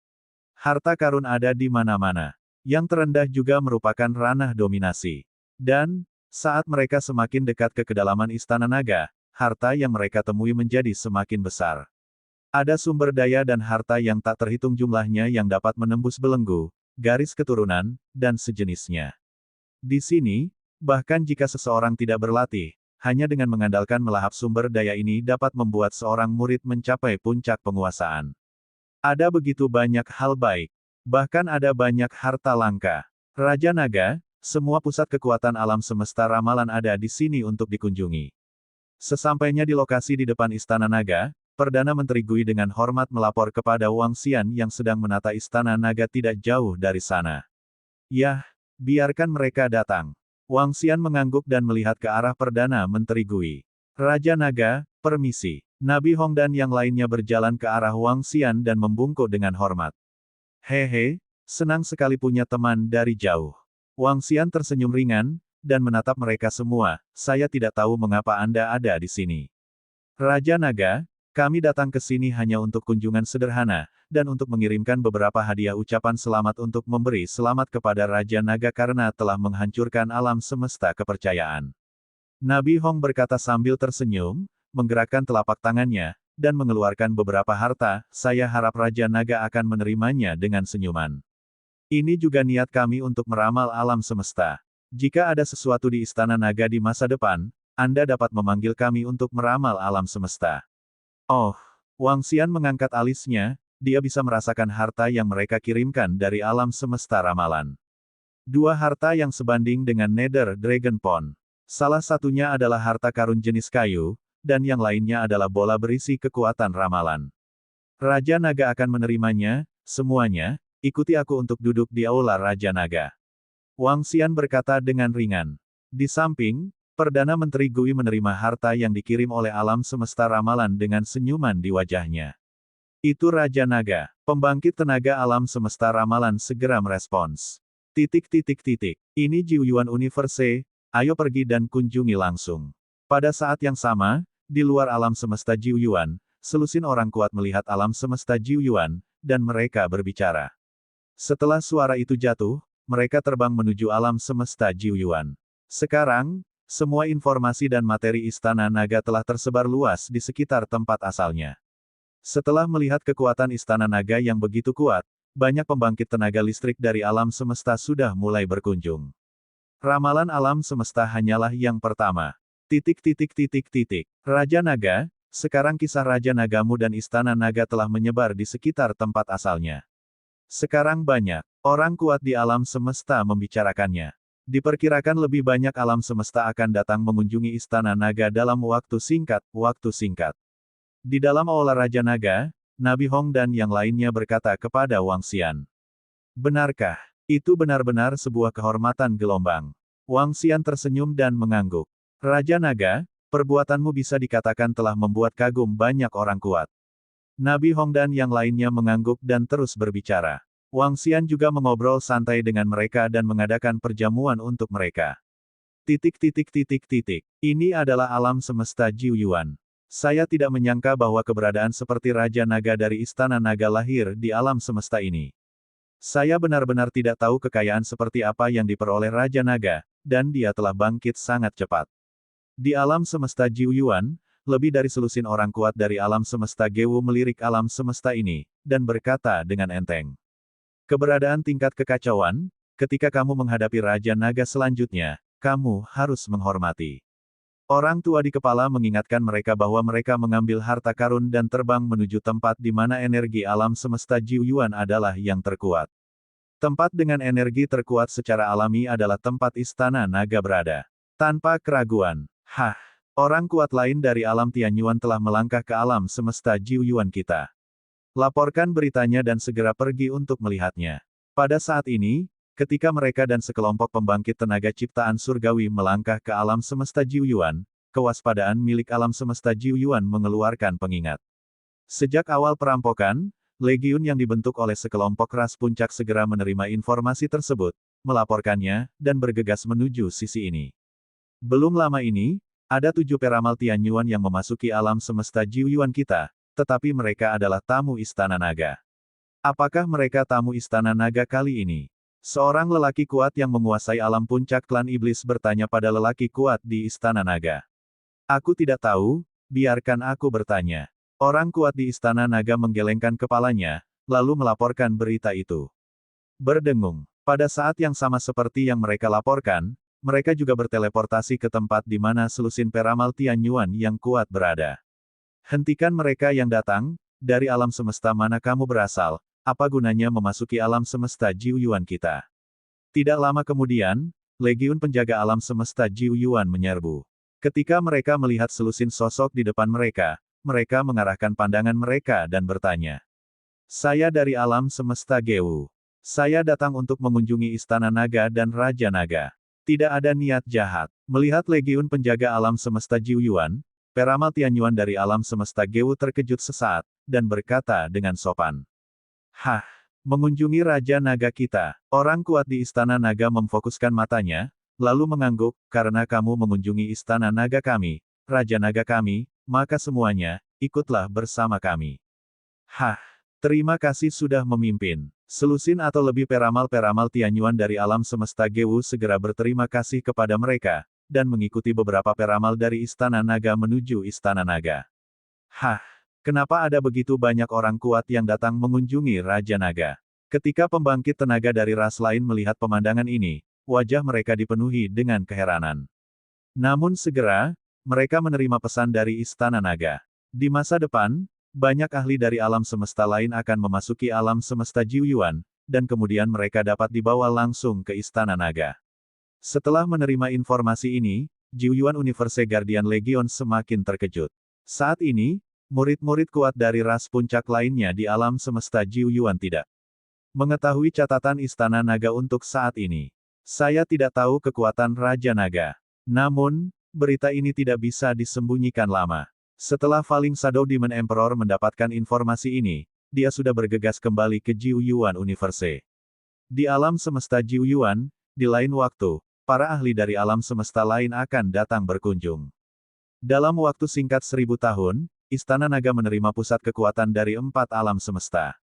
Speaker 1: Harta karun ada di mana-mana. Yang terendah juga merupakan ranah dominasi. Dan, saat mereka semakin dekat ke kedalaman Istana Naga, harta yang mereka temui menjadi semakin besar. Ada sumber daya dan harta yang tak terhitung jumlahnya yang dapat menembus belenggu, garis keturunan, dan sejenisnya. Di sini, bahkan jika seseorang tidak berlatih, hanya dengan mengandalkan melahap sumber daya ini dapat membuat seorang murid mencapai puncak penguasaan. Ada begitu banyak hal baik. Bahkan ada banyak harta langka. Raja Naga, semua pusat kekuatan alam semesta ramalan ada di sini untuk dikunjungi. Sesampainya di lokasi di depan Istana Naga, Perdana Menteri Gui dengan hormat melapor kepada Wang Xian yang sedang menata Istana Naga tidak jauh dari sana. Yah, biarkan mereka datang. Wang Xian mengangguk dan melihat ke arah Perdana Menteri Gui. Raja Naga, permisi. Nabi Hong dan yang lainnya berjalan ke arah Wang Xian dan membungkuk dengan hormat. Hehe, senang sekali punya teman dari jauh. Wang Xian tersenyum ringan, dan menatap mereka semua, saya tidak tahu mengapa Anda ada di sini. Raja Naga, kami datang ke sini hanya untuk kunjungan sederhana, dan untuk mengirimkan beberapa hadiah ucapan selamat untuk memberi selamat kepada Raja Naga karena telah menghancurkan alam semesta kepercayaan. Nabi Hong berkata sambil tersenyum, menggerakkan telapak tangannya, dan mengeluarkan beberapa harta, saya harap Raja Naga akan menerimanya dengan senyuman. Ini juga niat kami untuk meramal alam semesta. Jika ada sesuatu di Istana Naga di masa depan, Anda dapat memanggil kami untuk meramal alam semesta. Oh, Wang Xian mengangkat alisnya, dia bisa merasakan harta yang mereka kirimkan dari alam semesta ramalan. Dua harta yang sebanding dengan Nether Dragon Pond. Salah satunya adalah harta karun jenis kayu, dan yang lainnya adalah bola berisi kekuatan ramalan. Raja Naga akan menerimanya, semuanya, ikuti aku untuk duduk di aula Raja Naga. Wang Xian berkata dengan ringan. Di samping, Perdana Menteri Gui menerima harta yang dikirim oleh alam semesta ramalan dengan senyuman di wajahnya. Itu Raja Naga, pembangkit tenaga alam semesta ramalan segera merespons. Ini Jiu Yuan Universe, ayo pergi dan kunjungi langsung. Pada saat yang sama, di luar alam semesta Jiu Yuan, selusin orang kuat melihat alam semesta Jiu Yuan, dan mereka berbicara. Setelah suara itu jatuh, mereka terbang menuju alam semesta Jiu Yuan. Sekarang, semua informasi dan materi Istana Naga telah tersebar luas di sekitar tempat asalnya. Setelah melihat kekuatan Istana Naga yang begitu kuat, banyak pembangkit tenaga listrik dari alam semesta sudah mulai berkunjung. Ramalan alam semesta hanyalah yang pertama. Raja Naga, sekarang kisah Raja Nagamu dan Istana Naga telah menyebar di sekitar tempat asalnya. Sekarang banyak orang kuat di alam semesta membicarakannya. Diperkirakan lebih banyak alam semesta akan datang mengunjungi Istana Naga dalam waktu singkat. Di dalam aula Raja Naga, Nabi Hong dan yang lainnya berkata kepada Wang Xian. Benarkah? Itu benar-benar sebuah kehormatan gelombang. Wang Xian tersenyum dan mengangguk. Raja Naga, perbuatanmu bisa dikatakan telah membuat kagum banyak orang kuat. Nabi Hong dan yang lainnya mengangguk dan terus berbicara. Wang Xian juga mengobrol santai dengan mereka dan mengadakan perjamuan untuk mereka. Ini adalah alam semesta Jiu Yuan. Saya tidak menyangka bahwa keberadaan seperti Raja Naga dari Istana Naga lahir di alam semesta ini. Saya benar-benar tidak tahu kekayaan seperti apa yang diperoleh Raja Naga, dan dia telah bangkit sangat cepat. Di alam semesta Jiu Yuan, lebih dari selusin orang kuat dari alam semesta Gewu melirik alam semesta ini, dan berkata dengan enteng. Keberadaan tingkat kekacauan, ketika kamu menghadapi Raja Naga selanjutnya, kamu harus menghormati. Orang tua di kepala mengingatkan mereka bahwa mereka mengambil harta karun dan terbang menuju tempat di mana energi alam semesta Jiu Yuan adalah yang terkuat. Tempat dengan energi terkuat secara alami adalah tempat Istana Naga berada. Tanpa keraguan, orang kuat lain dari alam Tianyuan telah melangkah ke alam semesta Jiu Yuan kita. Laporkan beritanya dan segera pergi untuk melihatnya. Pada saat ini, ketika mereka dan sekelompok pembangkit tenaga ciptaan surgawi melangkah ke alam semesta Jiu Yuan, kewaspadaan milik alam semesta Jiu Yuan mengeluarkan pengingat. Sejak awal perampokan, legiun yang dibentuk oleh sekelompok ras puncak segera menerima informasi tersebut, melaporkannya, dan bergegas menuju sisi ini. Belum lama ini, ada 7 peramal Tianyuan yang memasuki alam semesta Jiu Yuan kita, tetapi mereka adalah tamu Istana Naga. Apakah mereka tamu Istana Naga kali ini? Seorang lelaki kuat yang menguasai alam puncak klan iblis bertanya pada lelaki kuat di Istana Naga. Aku tidak tahu, biarkan aku bertanya. Orang kuat di Istana Naga menggelengkan kepalanya, lalu melaporkan berita itu. Berdengung. Pada saat yang sama seperti yang mereka laporkan, mereka juga berteleportasi ke tempat di mana selusin peramal Tianyuan yang kuat berada. Hentikan mereka yang datang, dari alam semesta mana kamu berasal? Apa gunanya memasuki alam semesta Jiu Yuan kita? Tidak lama kemudian, legiun penjaga alam semesta Jiu Yuan menyerbu. Ketika mereka melihat selusin sosok di depan mereka, mereka mengarahkan pandangan mereka dan bertanya. Saya dari alam semesta Gewu. Saya datang untuk mengunjungi Istana Naga dan Raja Naga. Tidak ada niat jahat. Melihat legiun penjaga alam semesta Jiu Yuan, peramal Tianyuan dari alam semesta Gewu terkejut sesaat, dan berkata dengan sopan. Mengunjungi Raja Naga kita. Orang kuat di Istana Naga memfokuskan matanya, lalu mengangguk, karena kamu mengunjungi Istana Naga kami, Raja Naga kami, maka semuanya, ikutlah bersama kami. Terima kasih sudah memimpin. Selusin atau lebih peramal-peramal Tianyuan dari alam semesta Gewu segera berterima kasih kepada mereka, dan mengikuti beberapa peramal dari Istana Naga menuju Istana Naga. Kenapa ada begitu banyak orang kuat yang datang mengunjungi Raja Naga? Ketika pembangkit tenaga dari ras lain melihat pemandangan ini, wajah mereka dipenuhi dengan keheranan. Namun segera, mereka menerima pesan dari Istana Naga. Di masa depan, banyak ahli dari alam semesta lain akan memasuki alam semesta Jiu Yuan, dan kemudian mereka dapat dibawa langsung ke Istana Naga. Setelah menerima informasi ini, Jiuyuan Universe Guardian Legion semakin terkejut. Saat ini, murid-murid kuat dari ras puncak lainnya di alam semesta Jiuyuan tidak mengetahui catatan Istana Naga untuk saat ini. Saya tidak tahu kekuatan Raja Naga. Namun, berita ini tidak bisa disembunyikan lama. Setelah Falling Shadow Demon Emperor mendapatkan informasi ini, dia sudah bergegas kembali ke Jiuyuan Universe. Di alam semesta Jiuyuan, di lain waktu, para ahli dari alam semesta lain akan datang berkunjung. Dalam waktu singkat 1000 tahun, Istana Naga menerima pusat kekuatan dari 4 alam semesta.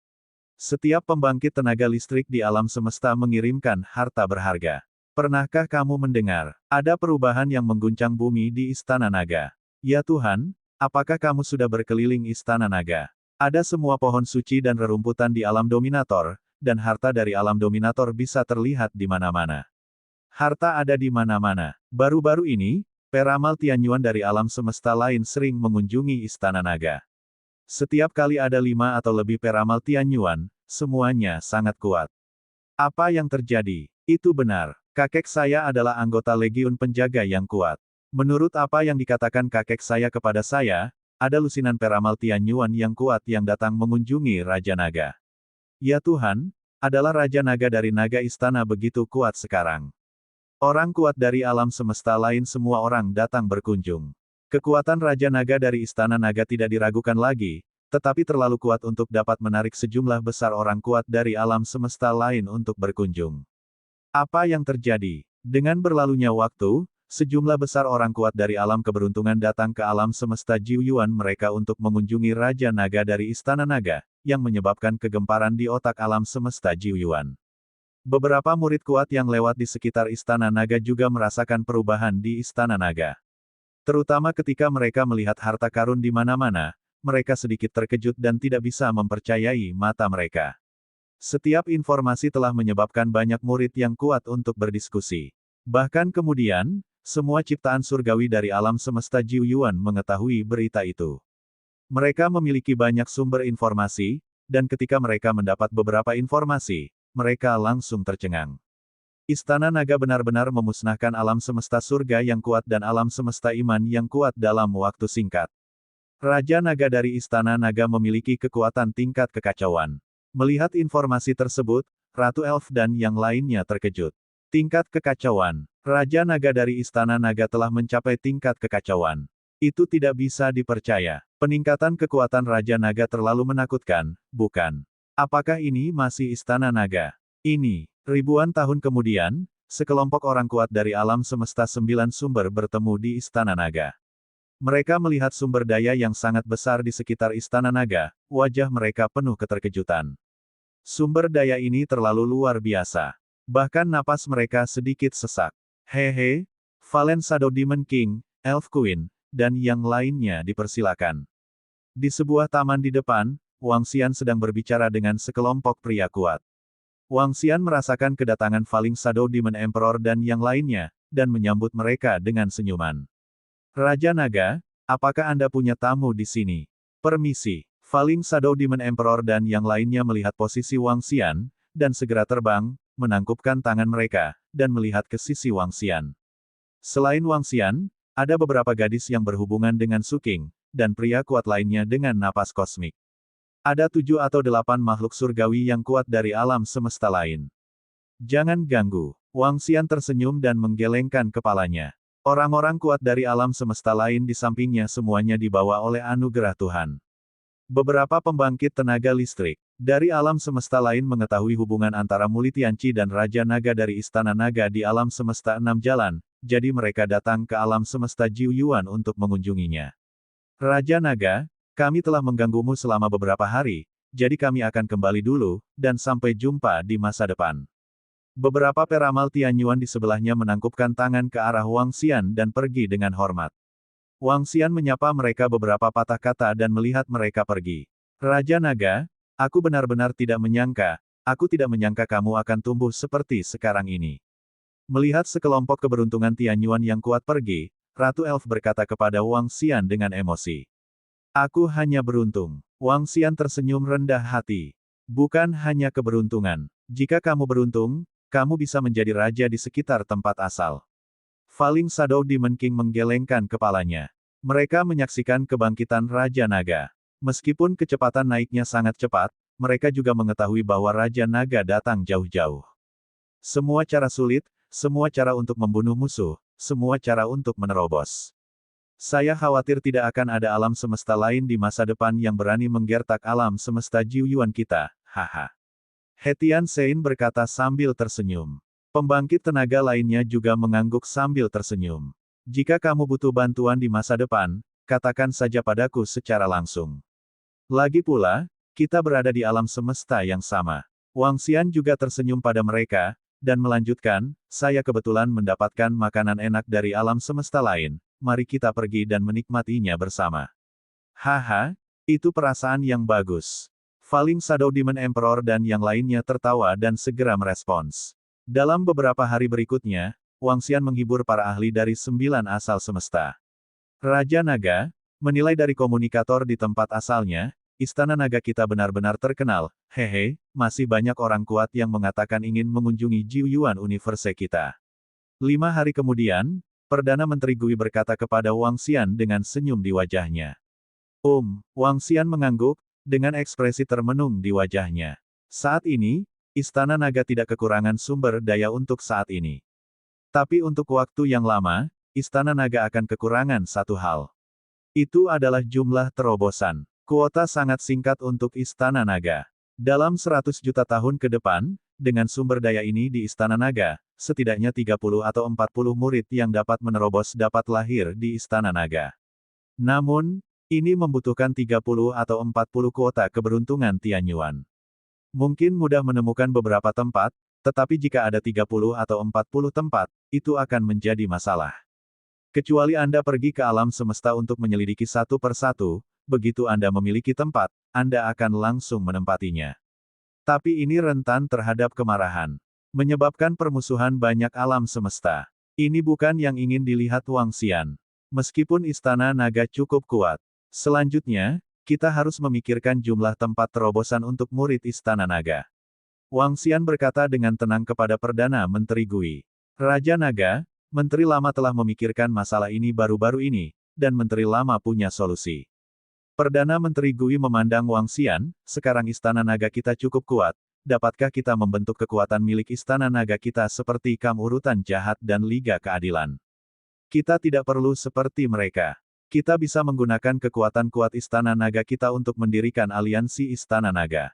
Speaker 1: Setiap pembangkit tenaga listrik di alam semesta mengirimkan harta berharga. Pernahkah kamu mendengar, ada perubahan yang mengguncang bumi di Istana Naga? Ya Tuhan, apakah kamu sudah berkeliling Istana Naga? Ada semua pohon suci dan rerumputan di alam dominator, dan harta dari alam dominator bisa terlihat di mana-mana. Harta ada di mana-mana. Baru-baru ini, peramal Tianyuan dari alam semesta lain sering mengunjungi Istana Naga. Setiap kali ada 5 atau lebih peramal Tianyuan, semuanya sangat kuat. Apa yang terjadi? Itu benar. Kakek saya adalah anggota Legiun Penjaga yang kuat. Menurut apa yang dikatakan kakek saya kepada saya, ada lusinan peramal Tianyuan yang kuat yang datang mengunjungi Raja Naga. Ya Tuhan, adalah Raja Naga dari Naga Istana begitu kuat sekarang. Orang kuat dari alam semesta lain semua orang datang berkunjung. Kekuatan Raja Naga dari Istana Naga tidak diragukan lagi, tetapi terlalu kuat untuk dapat menarik sejumlah besar orang kuat dari alam semesta lain untuk berkunjung. Apa yang terjadi? Dengan berlalunya waktu, sejumlah besar orang kuat dari alam keberuntungan datang ke alam semesta Jiuyuan mereka untuk mengunjungi Raja Naga dari Istana Naga, yang menyebabkan kegemparan di otak alam semesta Jiuyuan. Beberapa murid kuat yang lewat di sekitar Istana Naga juga merasakan perubahan di Istana Naga. Terutama ketika mereka melihat harta karun di mana-mana, mereka sedikit terkejut dan tidak bisa mempercayai mata mereka. Setiap informasi telah menyebabkan banyak murid yang kuat untuk berdiskusi. Bahkan kemudian, semua ciptaan surgawi dari alam semesta Jiuyuan mengetahui berita itu. Mereka memiliki banyak sumber informasi, dan ketika mereka mendapat beberapa informasi, mereka langsung tercengang. Istana Naga benar-benar memusnahkan alam semesta surga yang kuat dan alam semesta iman yang kuat dalam waktu singkat. Raja Naga dari Istana Naga memiliki kekuatan tingkat kekacauan. Melihat informasi tersebut, Ratu Elf dan yang lainnya terkejut. Tingkat kekacauan. Raja Naga dari Istana Naga telah mencapai tingkat kekacauan. Itu tidak bisa dipercaya. Peningkatan kekuatan Raja Naga terlalu menakutkan, bukan? Apakah ini masih Istana Naga? Ini. Ribuan tahun kemudian, sekelompok orang kuat dari alam semesta 9 sumber bertemu di Istana Naga. Mereka melihat sumber daya yang sangat besar di sekitar Istana Naga, wajah mereka penuh keterkejutan. Sumber daya ini terlalu luar biasa. Bahkan napas mereka sedikit sesak. Hehe, Fallen Shadow Demon King, Elf Queen, dan yang lainnya dipersilakan. Di sebuah taman di depan, Wang Xian sedang berbicara dengan sekelompok pria kuat. Wang Xian merasakan kedatangan Falling Shadow Demon Emperor dan yang lainnya, dan menyambut mereka dengan senyuman. Raja Naga, apakah Anda punya tamu di sini? Permisi. Falling Shadow Demon Emperor dan yang lainnya melihat posisi Wang Xian, dan segera terbang, menangkupkan tangan mereka, dan melihat ke sisi Wang Xian. Selain Wang Xian, ada beberapa gadis yang berhubungan dengan Suking, dan pria kuat lainnya dengan napas kosmik. Ada 7 atau 8 makhluk surgawi yang kuat dari alam semesta lain. Jangan ganggu. Wang Xian tersenyum dan menggelengkan kepalanya. Orang-orang kuat dari alam semesta lain di sampingnya semuanya dibawa oleh anugerah Tuhan. Beberapa pembangkit tenaga listrik dari alam semesta lain mengetahui hubungan antara Muli Tianqi dan Raja Naga dari Istana Naga di alam semesta 6 jalan, jadi mereka datang ke alam semesta Jiuyuan untuk mengunjunginya. Raja Naga, kami telah mengganggumu selama beberapa hari, jadi kami akan kembali dulu, dan sampai jumpa di masa depan. Beberapa peramal Tianyuan di sebelahnya menangkupkan tangan ke arah Wang Xian dan pergi dengan hormat. Wang Xian menyapa mereka beberapa patah kata dan melihat mereka pergi. Raja Naga, aku benar-benar tidak menyangka kamu akan tumbuh seperti sekarang ini. Melihat sekelompok keberuntungan Tianyuan yang kuat pergi, Ratu Elf berkata kepada Wang Xian dengan emosi. Aku hanya beruntung. Wang Xian tersenyum rendah hati. Bukan hanya keberuntungan. Jika kamu beruntung, kamu bisa menjadi raja di sekitar tempat asal. Falling Shadow Demon King menggelengkan kepalanya. Mereka menyaksikan kebangkitan Raja Naga. Meskipun kecepatan naiknya sangat cepat, mereka juga mengetahui bahwa Raja Naga datang jauh-jauh. Semua cara sulit, semua cara untuk membunuh musuh, semua cara untuk menerobos. Saya khawatir tidak akan ada alam semesta lain di masa depan yang berani menggertak alam semesta Jiuyuan kita, haha. Hetian Sein berkata sambil tersenyum. Pembangkit tenaga lainnya juga mengangguk sambil tersenyum. Jika kamu butuh bantuan di masa depan, katakan saja padaku secara langsung. Lagi pula, kita berada di alam semesta yang sama. Wang Xian juga tersenyum pada mereka, dan melanjutkan, saya kebetulan mendapatkan makanan enak dari alam semesta lain, mari kita pergi dan menikmatinya bersama. Haha, itu perasaan yang bagus. Falling Shadow Demon Emperor dan yang lainnya tertawa dan segera merespons. Dalam beberapa hari berikutnya, Wang Xian menghibur para ahli dari 9 asal semesta. Raja Naga, menilai dari komunikator di tempat asalnya, Istana Naga kita benar-benar terkenal, hehe, masih banyak orang kuat yang mengatakan ingin mengunjungi Jiuyuan Universe kita. 5 hari kemudian, Perdana Menteri Gui berkata kepada Wang Xian dengan senyum di wajahnya. Wang Xian mengangguk, dengan ekspresi termenung di wajahnya. Saat ini, Istana Naga tidak kekurangan sumber daya untuk saat ini. Tapi untuk waktu yang lama, Istana Naga akan kekurangan satu hal. Itu adalah jumlah terobosan. Kuota sangat singkat untuk Istana Naga. Dalam 100 juta tahun ke depan, dengan sumber daya ini di Istana Naga, setidaknya 30 atau 40 murid yang dapat menerobos dapat lahir di Istana Naga. Namun, ini membutuhkan 30 atau 40 kuota keberuntungan Tianyuan. Mungkin mudah menemukan beberapa tempat, tetapi jika ada 30 atau 40 tempat, itu akan menjadi masalah. Kecuali Anda pergi ke alam semesta untuk menyelidiki satu persatu, begitu Anda memiliki tempat, Anda akan langsung menempatinya. Tapi ini rentan terhadap kemarahan. Menyebabkan permusuhan banyak alam semesta. Ini bukan yang ingin dilihat Wang Xian. Meskipun Istana Naga cukup kuat. Selanjutnya, kita harus memikirkan jumlah tempat terobosan untuk murid Istana Naga. Wang Xian berkata dengan tenang kepada Perdana Menteri Gui. Raja Naga, Menteri Lama telah memikirkan masalah ini baru-baru ini, dan Menteri Lama punya solusi. Perdana Menteri Gui memandang Wang Xian, sekarang Istana Naga kita cukup kuat, dapatkah kita membentuk kekuatan milik Istana Naga kita seperti Kam Urutan Jahat dan Liga Keadilan? Kita tidak perlu seperti mereka. Kita bisa menggunakan kekuatan kuat Istana Naga kita untuk mendirikan aliansi Istana Naga.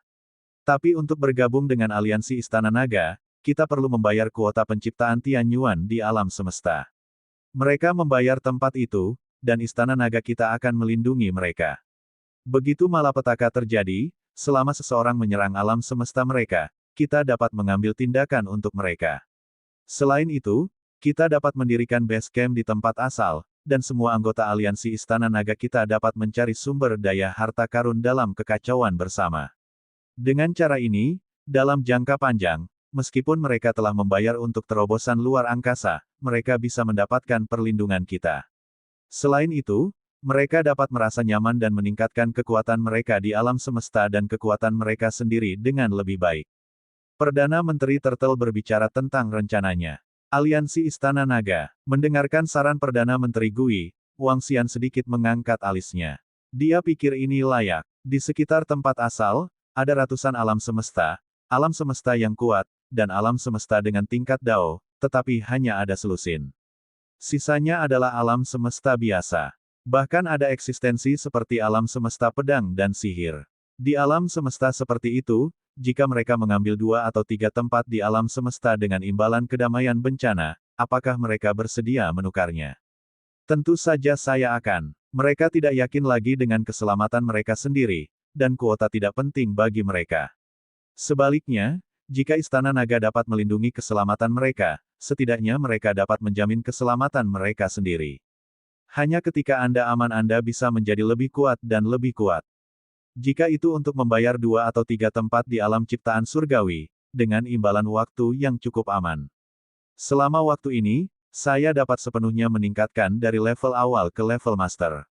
Speaker 1: Tapi untuk bergabung dengan aliansi Istana Naga, kita perlu membayar kuota penciptaan Tianyuan di alam semesta. Mereka membayar tempat itu, dan Istana Naga kita akan melindungi mereka. Begitu malapetaka terjadi, selama seseorang menyerang alam semesta mereka, kita dapat mengambil tindakan untuk mereka. Selain itu, kita dapat mendirikan base camp di tempat asal, dan semua anggota aliansi Istana Naga kita dapat mencari sumber daya harta karun dalam kekacauan bersama. Dengan cara ini, dalam jangka panjang, meskipun mereka telah membayar untuk terobosan luar angkasa, mereka bisa mendapatkan perlindungan kita. Selain itu, mereka dapat merasa nyaman dan meningkatkan kekuatan mereka di alam semesta dan kekuatan mereka sendiri dengan lebih baik. Perdana Menteri Turtle berbicara tentang rencananya. Aliansi Istana Naga. Mendengarkan saran Perdana Menteri Gui, Wang Xian sedikit mengangkat alisnya. Dia pikir ini layak. Di sekitar tempat asal, ada ratusan alam semesta yang kuat, dan alam semesta dengan tingkat Dao, tetapi hanya ada selusin. Sisanya adalah alam semesta biasa. Bahkan ada eksistensi seperti alam semesta pedang dan sihir. Di alam semesta seperti itu, jika mereka mengambil 2 atau 3 tempat di alam semesta dengan imbalan kedamaian bencana, apakah mereka bersedia menukarnya? Tentu saja saya akan. Mereka tidak yakin lagi dengan keselamatan mereka sendiri, dan kuota tidak penting bagi mereka. Sebaliknya, jika Istana Naga dapat melindungi keselamatan mereka, setidaknya mereka dapat menjamin keselamatan mereka sendiri. Hanya ketika Anda aman Anda bisa menjadi lebih kuat dan lebih kuat. Jika itu untuk membayar 2 atau 3 tempat di alam ciptaan surgawi, dengan imbalan waktu yang cukup aman. Selama waktu ini, saya dapat sepenuhnya meningkatkan dari level awal ke level master.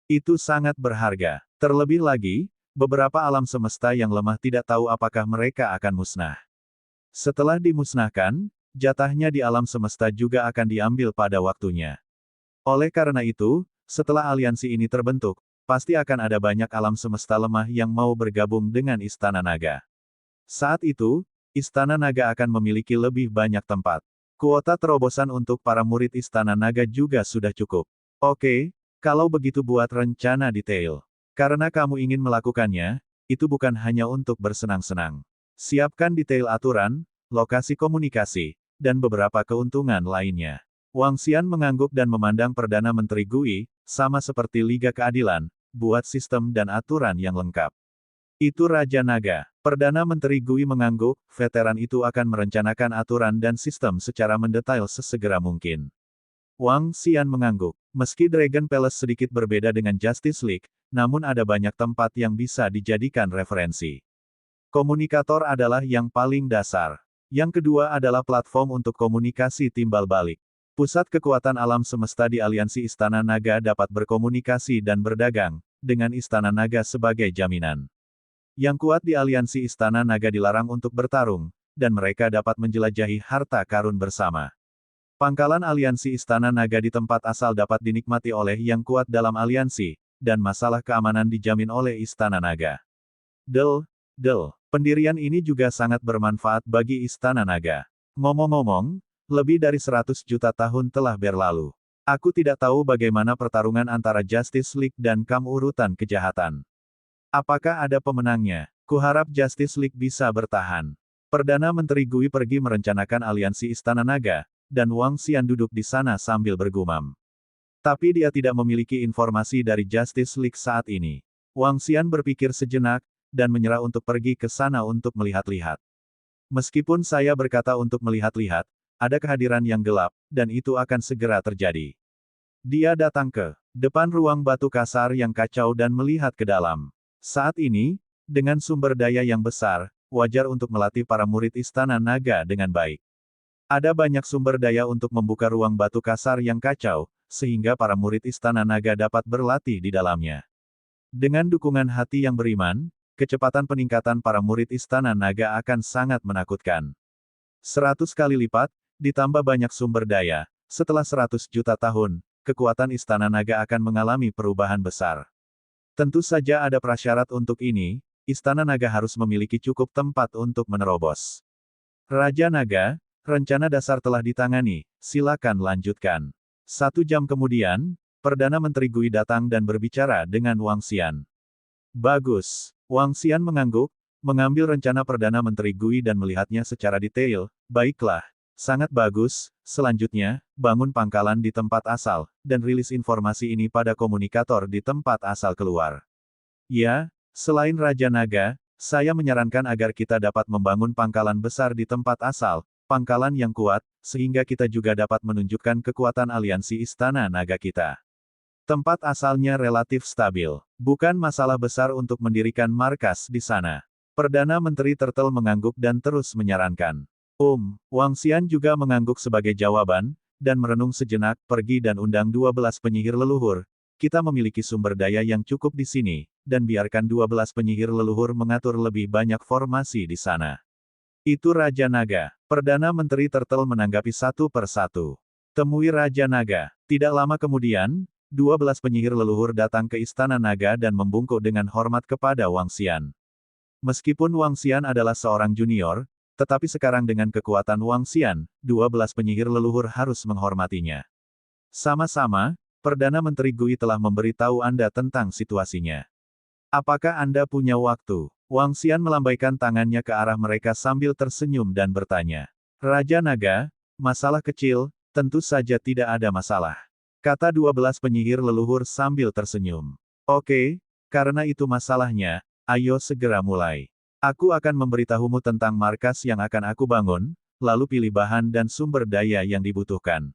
Speaker 1: Itu sangat berharga. Terlebih lagi, beberapa alam semesta yang lemah tidak tahu apakah mereka akan musnah. Setelah dimusnahkan, jatahnya di alam semesta juga akan diambil pada waktunya. Oleh karena itu, setelah aliansi ini terbentuk, pasti akan ada banyak alam semesta lemah yang mau bergabung dengan Istana Naga. Saat itu, Istana Naga akan memiliki lebih banyak tempat. Kuota terobosan untuk para murid Istana Naga juga sudah cukup. Oke, kalau begitu buat rencana detail. Karena kamu ingin melakukannya, itu bukan hanya untuk bersenang-senang. Siapkan detail aturan, lokasi komunikasi, dan beberapa keuntungan lainnya. Wang Xian mengangguk dan memandang Perdana Menteri Gui, sama seperti Liga Keadilan, buat sistem dan aturan yang lengkap. Itu Raja Naga. Perdana Menteri Gui mengangguk, veteran itu akan merencanakan aturan dan sistem secara mendetail sesegera mungkin. Wang Xian mengangguk. Meski Dragon Palace sedikit berbeda dengan Justice League, namun ada banyak tempat yang bisa dijadikan referensi. Komunikator adalah yang paling dasar. Yang kedua adalah platform untuk komunikasi timbal balik. Pusat kekuatan alam semesta di aliansi Istana Naga dapat berkomunikasi dan berdagang, dengan Istana Naga sebagai jaminan. Yang kuat di aliansi Istana Naga dilarang untuk bertarung, dan mereka dapat menjelajahi harta karun bersama. Pangkalan aliansi Istana Naga di tempat asal dapat dinikmati oleh yang kuat dalam aliansi, dan masalah keamanan dijamin oleh Istana Naga. Pendirian ini juga sangat bermanfaat bagi Istana Naga. Ngomong-ngomong, lebih dari 100 juta tahun telah berlalu. Aku tidak tahu bagaimana pertarungan antara Justice League dan Kam urutan kejahatan. Apakah ada pemenangnya? Kuharap Justice League bisa bertahan. Perdana Menteri Gui pergi merencanakan aliansi Istana Naga, dan Wang Xian duduk di sana sambil bergumam. Tapi dia tidak memiliki informasi dari Justice League saat ini. Wang Xian berpikir sejenak, dan menyerah untuk pergi ke sana untuk melihat-lihat. Meskipun saya berkata untuk melihat-lihat, ada kehadiran yang gelap, dan itu akan segera terjadi. Dia datang ke depan ruang batu kasar yang kacau dan melihat ke dalam. Saat ini, dengan sumber daya yang besar, wajar untuk melatih para murid Istana Naga dengan baik. Ada banyak sumber daya untuk membuka ruang batu kasar yang kacau, sehingga para murid Istana Naga dapat berlatih di dalamnya. Dengan dukungan hati yang beriman, kecepatan peningkatan para murid Istana Naga akan sangat menakutkan. 100 kali lipat, ditambah banyak sumber daya, setelah 100 juta tahun, kekuatan Istana Naga akan mengalami perubahan besar. Tentu saja ada prasyarat untuk ini, Istana Naga harus memiliki cukup tempat untuk menerobos. Raja Naga, rencana dasar telah ditangani, silakan lanjutkan. 1 jam kemudian, Perdana Menteri Gui datang dan berbicara dengan Wang Xian. Bagus. Wang Xian mengangguk, mengambil rencana Perdana Menteri Gui dan melihatnya secara detail. Baiklah. Sangat bagus. Selanjutnya, bangun pangkalan di tempat asal, dan rilis informasi ini pada komunikator di tempat asal keluar. Ya, selain Raja Naga, saya menyarankan agar kita dapat membangun pangkalan besar di tempat asal, pangkalan yang kuat, sehingga kita juga dapat menunjukkan kekuatan aliansi Istana Naga kita. Tempat asalnya relatif stabil. Bukan masalah besar untuk mendirikan markas di sana. Perdana Menteri Turtle mengangguk dan terus menyarankan. Wang Xian juga mengangguk sebagai jawaban, dan merenung sejenak, pergi dan undang 12 penyihir leluhur. Kita memiliki sumber daya yang cukup di sini, dan biarkan 12 penyihir leluhur mengatur lebih banyak formasi di sana. Itu Raja Naga. Perdana Menteri Turtle menanggapi satu persatu. Temui Raja Naga. Tidak lama kemudian, 12 penyihir leluhur datang ke Istana Naga dan membungkuk dengan hormat kepada Wang Xian. Meskipun Wang Xian adalah seorang junior, tetapi sekarang dengan kekuatan Wang Xian, 12 penyihir leluhur harus menghormatinya. Sama-sama, Perdana Menteri Gui telah memberitahu Anda tentang situasinya. Apakah Anda punya waktu? Wang Xian melambaikan tangannya ke arah mereka sambil tersenyum dan bertanya. Raja Naga, masalah kecil, tentu saja tidak ada masalah. Kata 12 penyihir leluhur sambil tersenyum. Oke, karena itu masalahnya, ayo segera mulai. Aku akan memberitahumu tentang markas yang akan aku bangun, lalu pilih bahan dan sumber daya yang dibutuhkan.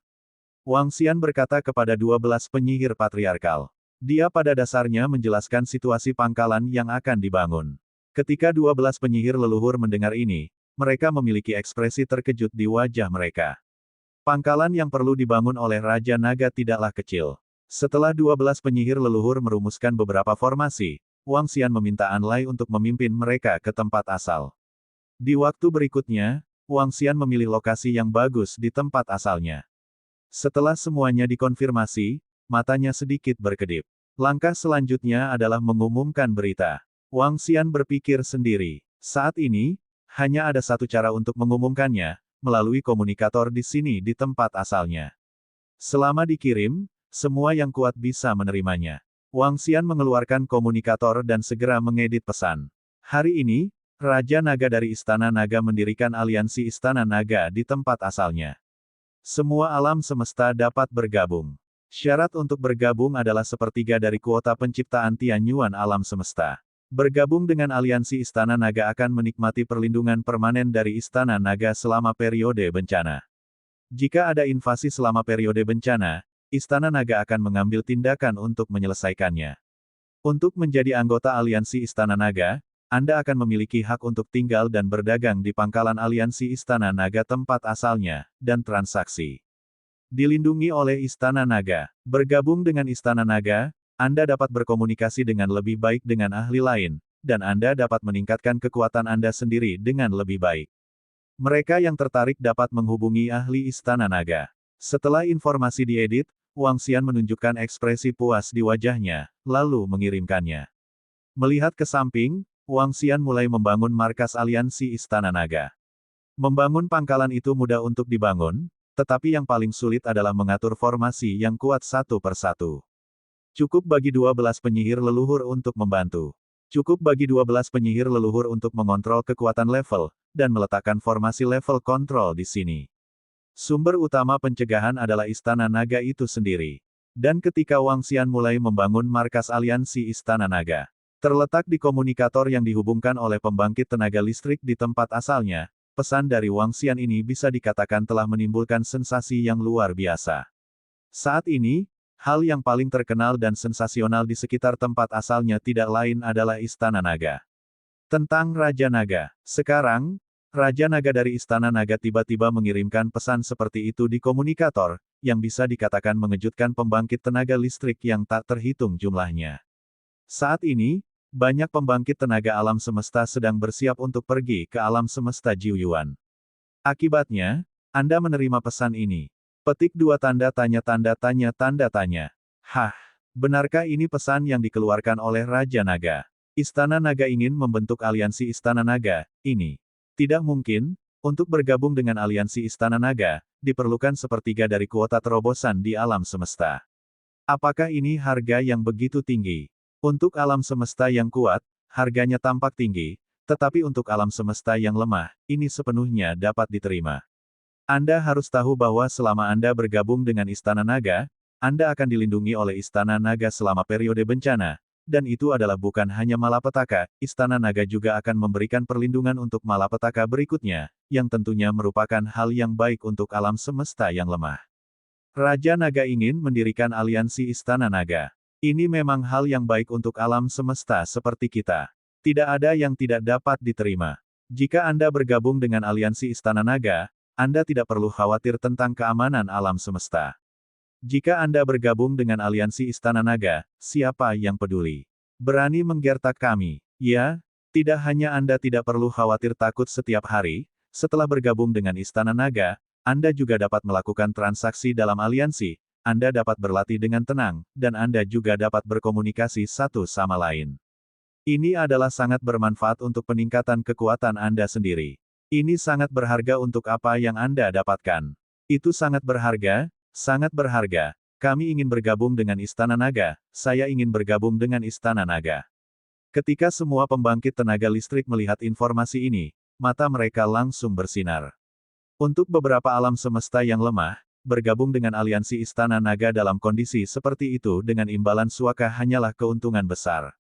Speaker 1: Wang Xian berkata kepada 12 penyihir patriarkal. Dia pada dasarnya menjelaskan situasi pangkalan yang akan dibangun. Ketika 12 penyihir leluhur mendengar ini, mereka memiliki ekspresi terkejut di wajah mereka. Pangkalan yang perlu dibangun oleh Raja Naga tidaklah kecil. Setelah 12 penyihir leluhur merumuskan beberapa formasi, Wang Xian meminta Anlai untuk memimpin mereka ke tempat asal. Di waktu berikutnya, Wang Xian memilih lokasi yang bagus di tempat asalnya. Setelah semuanya dikonfirmasi, matanya sedikit berkedip. Langkah selanjutnya adalah mengumumkan berita. Wang Xian berpikir sendiri. Saat ini, hanya ada satu cara untuk mengumumkannya, melalui komunikator di sini di tempat asalnya. Selama dikirim, semua yang kuat bisa menerimanya. Wang Xian mengeluarkan komunikator dan segera mengedit pesan. Hari ini, Raja Naga dari Istana Naga mendirikan aliansi Istana Naga di tempat asalnya. Semua alam semesta dapat bergabung. Syarat untuk bergabung adalah sepertiga dari kuota penciptaan Tianyuan alam semesta. Bergabung dengan aliansi Istana Naga akan menikmati perlindungan permanen dari Istana Naga selama periode bencana. Jika ada invasi selama periode bencana, Istana Naga akan mengambil tindakan untuk menyelesaikannya. Untuk menjadi anggota aliansi Istana Naga, Anda akan memiliki hak untuk tinggal dan berdagang di pangkalan aliansi Istana Naga tempat asalnya, dan transaksi. Dilindungi oleh Istana Naga. Bergabung dengan Istana Naga, Anda dapat berkomunikasi dengan lebih baik dengan ahli lain, dan Anda dapat meningkatkan kekuatan Anda sendiri dengan lebih baik. Mereka yang tertarik dapat menghubungi ahli Istana Naga. Setelah informasi diedit, Wang Xian menunjukkan ekspresi puas di wajahnya, lalu mengirimkannya. Melihat ke samping, Wang Xian mulai membangun markas aliansi Istana Naga. Membangun pangkalan itu mudah untuk dibangun, tetapi yang paling sulit adalah mengatur formasi yang kuat satu persatu. Cukup bagi 12 penyihir leluhur untuk membantu. Cukup bagi 12 penyihir leluhur untuk mengontrol kekuatan level, dan meletakkan formasi level kontrol di sini. Sumber utama pencegahan adalah Istana Naga itu sendiri. Dan ketika Wang Xian mulai membangun markas aliansi Istana Naga, terletak di komunikator yang dihubungkan oleh pembangkit tenaga listrik di tempat asalnya, pesan dari Wang Xian ini bisa dikatakan telah menimbulkan sensasi yang luar biasa. Saat ini, hal yang paling terkenal dan sensasional di sekitar tempat asalnya tidak lain adalah Istana Naga. Tentang Raja Naga. Sekarang, Raja Naga dari Istana Naga tiba-tiba mengirimkan pesan seperti itu di komunikator, yang bisa dikatakan mengejutkan pembangkit tenaga listrik yang tak terhitung jumlahnya. Saat ini, banyak pembangkit tenaga alam semesta sedang bersiap untuk pergi ke alam semesta Jiuyuan. Akibatnya, Anda menerima pesan ini. Petik 2 tanda tanya. Hah, benarkah ini pesan yang dikeluarkan oleh Raja Naga? Istana Naga ingin membentuk aliansi Istana Naga, ini. Tidak mungkin, untuk bergabung dengan aliansi Istana Naga, diperlukan sepertiga dari kuota terobosan di alam semesta. Apakah ini harga yang begitu tinggi? Untuk alam semesta yang kuat, harganya tampak tinggi, tetapi untuk alam semesta yang lemah, ini sepenuhnya dapat diterima. Anda harus tahu bahwa selama Anda bergabung dengan Istana Naga, Anda akan dilindungi oleh Istana Naga selama periode bencana, dan itu adalah bukan hanya malapetaka, Istana Naga juga akan memberikan perlindungan untuk malapetaka berikutnya, yang tentunya merupakan hal yang baik untuk alam semesta yang lemah. Raja Naga ingin mendirikan aliansi Istana Naga. Ini memang hal yang baik untuk alam semesta seperti kita. Tidak ada yang tidak dapat diterima. Jika Anda bergabung dengan aliansi Istana Naga, Anda tidak perlu khawatir tentang keamanan alam semesta. Jika Anda bergabung dengan aliansi Istana Naga, siapa yang peduli? Berani menggertak kami? Ya, tidak hanya Anda tidak perlu khawatir takut setiap hari, setelah bergabung dengan Istana Naga, Anda juga dapat melakukan transaksi dalam aliansi, Anda dapat berlatih dengan tenang, dan Anda juga dapat berkomunikasi satu sama lain. Ini adalah sangat bermanfaat untuk peningkatan kekuatan Anda sendiri. Ini sangat berharga untuk apa yang Anda dapatkan. Itu sangat berharga, sangat berharga. Kami ingin bergabung dengan Istana Naga, saya ingin bergabung dengan Istana Naga. Ketika semua pembangkit tenaga listrik melihat informasi ini, mata mereka langsung bersinar. Untuk beberapa alam semesta yang lemah, bergabung dengan aliansi Istana Naga dalam kondisi seperti itu dengan imbalan suaka hanyalah keuntungan besar.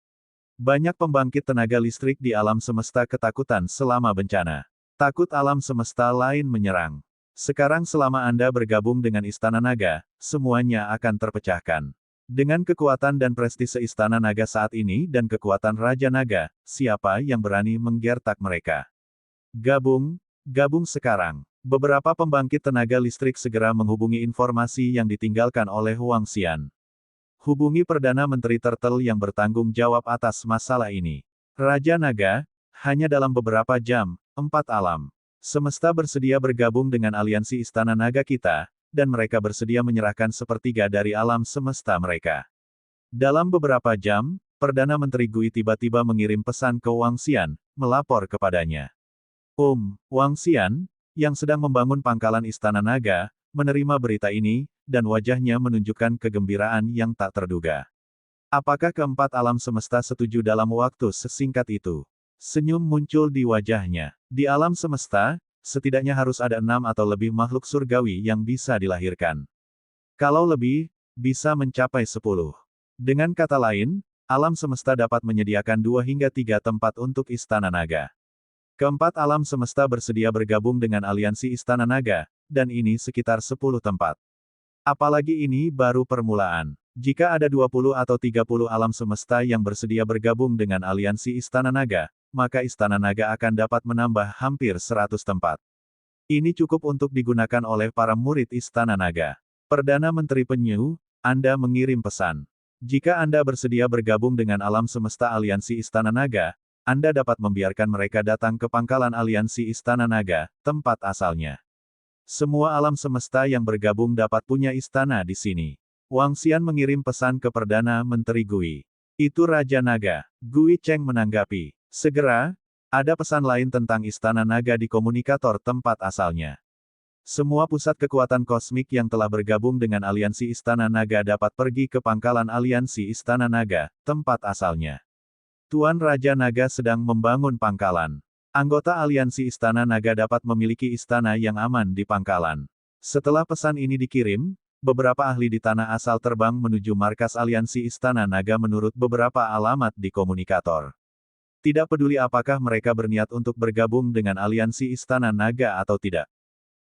Speaker 1: Banyak pembangkit tenaga listrik di alam semesta ketakutan selama bencana. Takut alam semesta lain menyerang. Sekarang selama Anda bergabung dengan Istana Naga, semuanya akan terpecahkan. Dengan kekuatan dan prestise Istana Naga saat ini dan kekuatan Raja Naga, siapa yang berani menggertak mereka? Gabung sekarang. Beberapa pembangkit tenaga listrik segera menghubungi informasi yang ditinggalkan oleh Wang Xian. Hubungi Perdana Menteri Turtle yang bertanggung jawab atas masalah ini. Raja Naga, hanya dalam beberapa jam, 4 alam Semesta bersedia bergabung dengan aliansi Istana Naga kita, dan mereka bersedia menyerahkan sepertiga dari alam semesta mereka. Dalam beberapa jam, Perdana Menteri Gui tiba-tiba mengirim pesan ke Wang Xian, melapor kepadanya. Wang Xian, yang sedang membangun pangkalan Istana Naga, menerima berita ini, dan wajahnya menunjukkan kegembiraan yang tak terduga. Apakah keempat alam semesta setuju dalam waktu sesingkat itu? Senyum muncul di wajahnya. Di alam semesta, setidaknya harus ada 6 atau lebih makhluk surgawi yang bisa dilahirkan. Kalau lebih, bisa mencapai 10. Dengan kata lain, alam semesta dapat menyediakan 2 hingga 3 tempat untuk Istana Naga. Keempat alam semesta bersedia bergabung dengan aliansi Istana Naga, dan ini sekitar 10 tempat. Apalagi ini baru permulaan. Jika ada 20 atau 30 alam semesta yang bersedia bergabung dengan aliansi Istana Naga, maka Istana Naga akan dapat menambah hampir 100 tempat. Ini cukup untuk digunakan oleh para murid Istana Naga. Perdana Menteri Penyu, Anda mengirim pesan. Jika Anda bersedia bergabung dengan alam semesta aliansi Istana Naga, Anda dapat membiarkan mereka datang ke pangkalan aliansi Istana Naga, tempat asalnya. Semua alam semesta yang bergabung dapat punya istana di sini. Wang Xian mengirim pesan ke Perdana Menteri Gui. Itu Raja Naga. Gui Cheng menanggapi. Segera, ada pesan lain tentang Istana Naga di komunikator tempat asalnya. Semua pusat kekuatan kosmik yang telah bergabung dengan aliansi Istana Naga dapat pergi ke pangkalan aliansi Istana Naga, tempat asalnya. Tuan Raja Naga sedang membangun pangkalan. Anggota aliansi Istana Naga dapat memiliki istana yang aman di pangkalan. Setelah pesan ini dikirim, beberapa ahli di tanah asal terbang menuju markas aliansi Istana Naga menurut beberapa alamat di komunikator. Tidak peduli apakah mereka berniat untuk bergabung dengan aliansi Istana Naga atau tidak.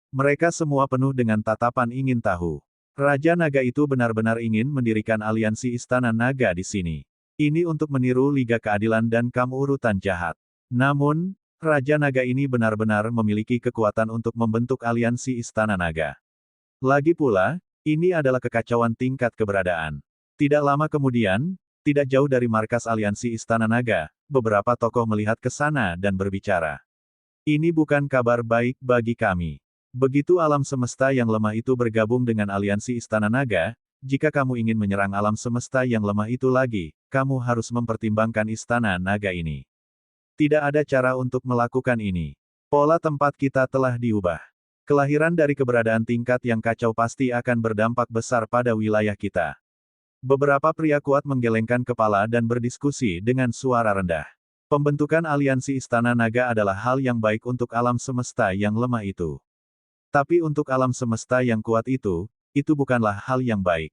Speaker 1: Mereka semua penuh dengan tatapan ingin tahu. Raja Naga itu benar-benar ingin mendirikan aliansi Istana Naga di sini. Ini untuk meniru Liga Keadilan dan Kamurutan Jahat. Namun, Raja Naga ini benar-benar memiliki kekuatan untuk membentuk aliansi Istana Naga. Lagi pula, ini adalah kekacauan tingkat keberadaan. Tidak lama kemudian, tidak jauh dari markas aliansi Istana Naga, beberapa tokoh melihat ke sana dan berbicara. Ini bukan kabar baik bagi kami. Begitu alam semesta yang lemah itu bergabung dengan aliansi Istana Naga, jika kamu ingin menyerang alam semesta yang lemah itu lagi, kamu harus mempertimbangkan Istana Naga ini. Tidak ada cara untuk melakukan ini. Pola tempat kita telah diubah. Kelahiran dari keberadaan tingkat yang kacau pasti akan berdampak besar pada wilayah kita. Beberapa pria kuat menggelengkan kepala dan berdiskusi dengan suara rendah. Pembentukan aliansi Istana Naga adalah hal yang baik untuk alam semesta yang lemah itu. Tapi untuk alam semesta yang kuat itu bukanlah hal yang baik.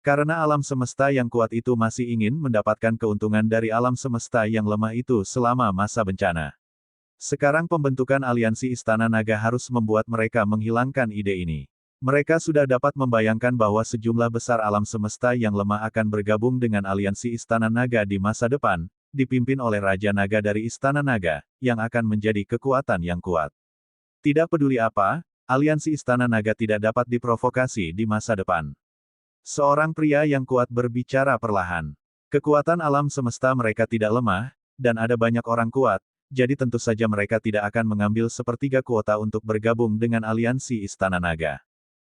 Speaker 1: Karena alam semesta yang kuat itu masih ingin mendapatkan keuntungan dari alam semesta yang lemah itu selama masa bencana. Sekarang pembentukan aliansi Istana Naga harus membuat mereka menghilangkan ide ini. Mereka sudah dapat membayangkan bahwa sejumlah besar alam semesta yang lemah akan bergabung dengan aliansi Istana Naga di masa depan, dipimpin oleh Raja Naga dari Istana Naga, yang akan menjadi kekuatan yang kuat. Tidak peduli apa, aliansi Istana Naga tidak dapat diprovokasi di masa depan. Seorang pria yang kuat berbicara perlahan. Kekuatan alam semesta mereka tidak lemah, dan ada banyak orang kuat, jadi tentu saja mereka tidak akan mengambil sepertiga kuota untuk bergabung dengan aliansi Istana Naga.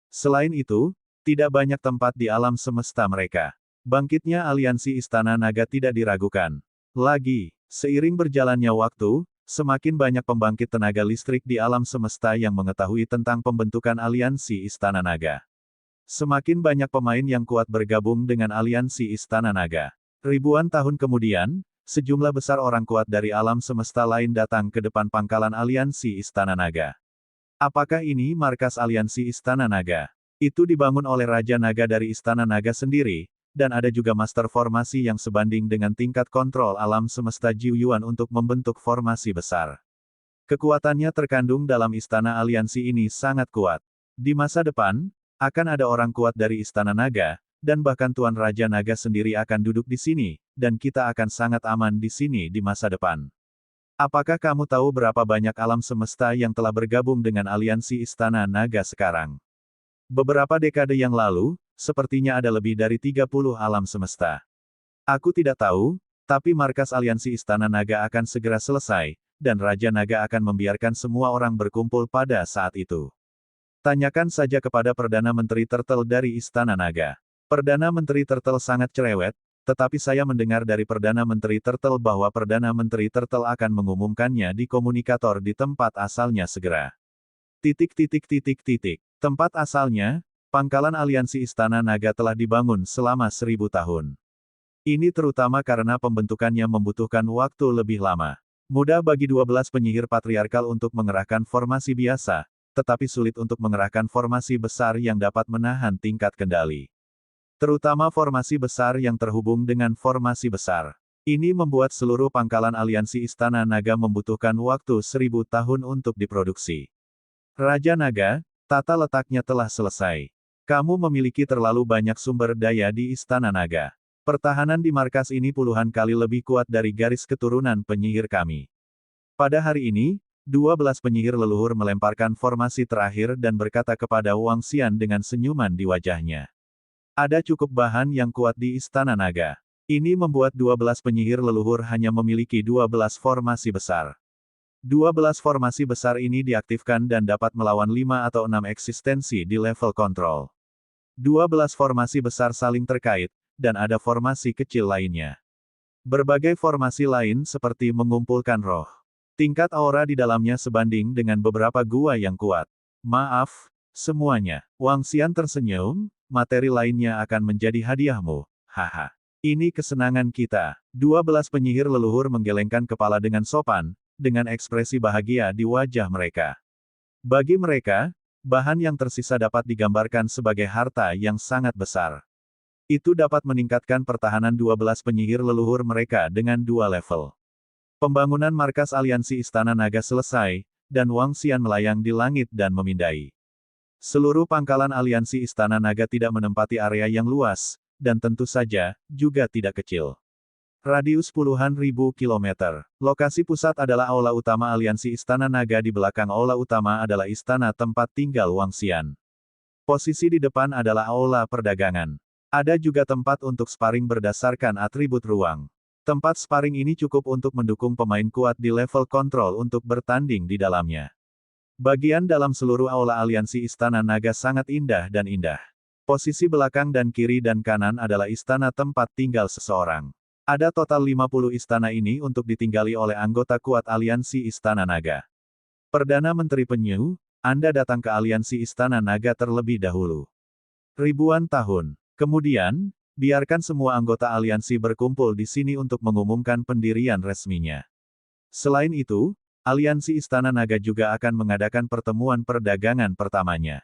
Speaker 1: Selain itu, tidak banyak tempat di alam semesta mereka. Bangkitnya aliansi Istana Naga tidak diragukan. Lagi, seiring berjalannya waktu, semakin banyak pembangkit tenaga listrik di alam semesta yang mengetahui tentang pembentukan aliansi Istana Naga. Semakin banyak pemain yang kuat bergabung dengan aliansi Istana Naga. Ribuan tahun kemudian, sejumlah besar orang kuat dari alam semesta lain datang ke depan pangkalan aliansi Istana Naga. Apakah ini markas aliansi Istana Naga? Itu dibangun oleh Raja Naga dari Istana Naga sendiri, dan ada juga master formasi yang sebanding dengan tingkat kontrol alam semesta Jiu Yuan untuk membentuk formasi besar. Kekuatannya terkandung dalam Istana Aliansi ini sangat kuat. Di masa depan, akan ada orang kuat dari Istana Naga, dan bahkan Tuan Raja Naga sendiri akan duduk di sini, dan kita akan sangat aman di sini di masa depan. Apakah kamu tahu berapa banyak alam semesta yang telah bergabung dengan aliansi Istana Naga sekarang? Beberapa dekade yang lalu, sepertinya ada lebih dari 30 alam semesta. Aku tidak tahu, tapi markas aliansi Istana Naga akan segera selesai, dan Raja Naga akan membiarkan semua orang berkumpul pada saat itu. Tanyakan saja kepada Perdana Menteri Turtle dari Istana Naga. Perdana Menteri Turtle sangat cerewet, tetapi saya mendengar dari Perdana Menteri Turtle bahwa Perdana Menteri Turtle akan mengumumkannya di komunikator di tempat asalnya segera. Tempat asalnya, pangkalan aliansi Istana Naga telah dibangun selama 1000 tahun. Ini terutama karena pembentukannya membutuhkan waktu lebih lama. Mudah bagi 12 penyihir patriarkal untuk mengerahkan formasi biasa, tetapi sulit untuk mengerahkan formasi besar yang dapat menahan tingkat kendali. Terutama formasi besar yang terhubung dengan formasi besar. Ini membuat seluruh pangkalan aliansi Istana Naga membutuhkan waktu 1000 tahun untuk diproduksi. Raja Naga, tata letaknya telah selesai. Kamu memiliki terlalu banyak sumber daya di Istana Naga. Pertahanan di markas ini puluhan kali lebih kuat dari garis keturunan penyihir kami. Pada hari ini, 12 penyihir leluhur melemparkan formasi terakhir dan berkata kepada Wang Xian dengan senyuman di wajahnya. Ada cukup bahan yang kuat di Istana Naga. Ini membuat 12 penyihir leluhur hanya memiliki 12 formasi besar. 12 formasi besar ini diaktifkan dan dapat melawan 5 atau 6 eksistensi di level kontrol. 12 formasi besar saling terkait, dan ada formasi kecil lainnya. Berbagai formasi lain seperti mengumpulkan roh. Tingkat aura di dalamnya sebanding dengan beberapa gua yang kuat. Maaf, semuanya. Wang Xian tersenyum, materi lainnya akan menjadi hadiahmu. Haha. Ini kesenangan kita. 12 penyihir leluhur menggelengkan kepala dengan sopan, dengan ekspresi bahagia di wajah mereka. Bagi mereka, bahan yang tersisa dapat digambarkan sebagai harta yang sangat besar. Itu dapat meningkatkan pertahanan 12 penyihir leluhur mereka dengan 2 level. Pembangunan markas aliansi Istana Naga selesai, dan Wang Xian melayang di langit dan memindai. Seluruh pangkalan aliansi Istana Naga tidak menempati area yang luas, dan tentu saja, juga tidak kecil. Radius puluhan ribu kilometer. Lokasi pusat adalah aula utama aliansi Istana Naga, di belakang aula utama adalah istana tempat tinggal Wang Xian. Posisi di depan adalah aula perdagangan. Ada juga tempat untuk sparring berdasarkan atribut ruang. Tempat sparring ini cukup untuk mendukung pemain kuat di level kontrol untuk bertanding di dalamnya. Bagian dalam seluruh aula aliansi Istana Naga sangat indah dan indah. Posisi belakang dan kiri dan kanan adalah istana tempat tinggal seseorang. Ada total 50 istana ini untuk ditinggali oleh anggota kuat aliansi Istana Naga. Perdana Menteri Penyu, Anda datang ke aliansi Istana Naga terlebih dahulu. Ribuan tahun kemudian, biarkan semua anggota aliansi berkumpul di sini untuk mengumumkan pendirian resminya. Selain itu, aliansi Istana Naga juga akan mengadakan pertemuan perdagangan pertamanya.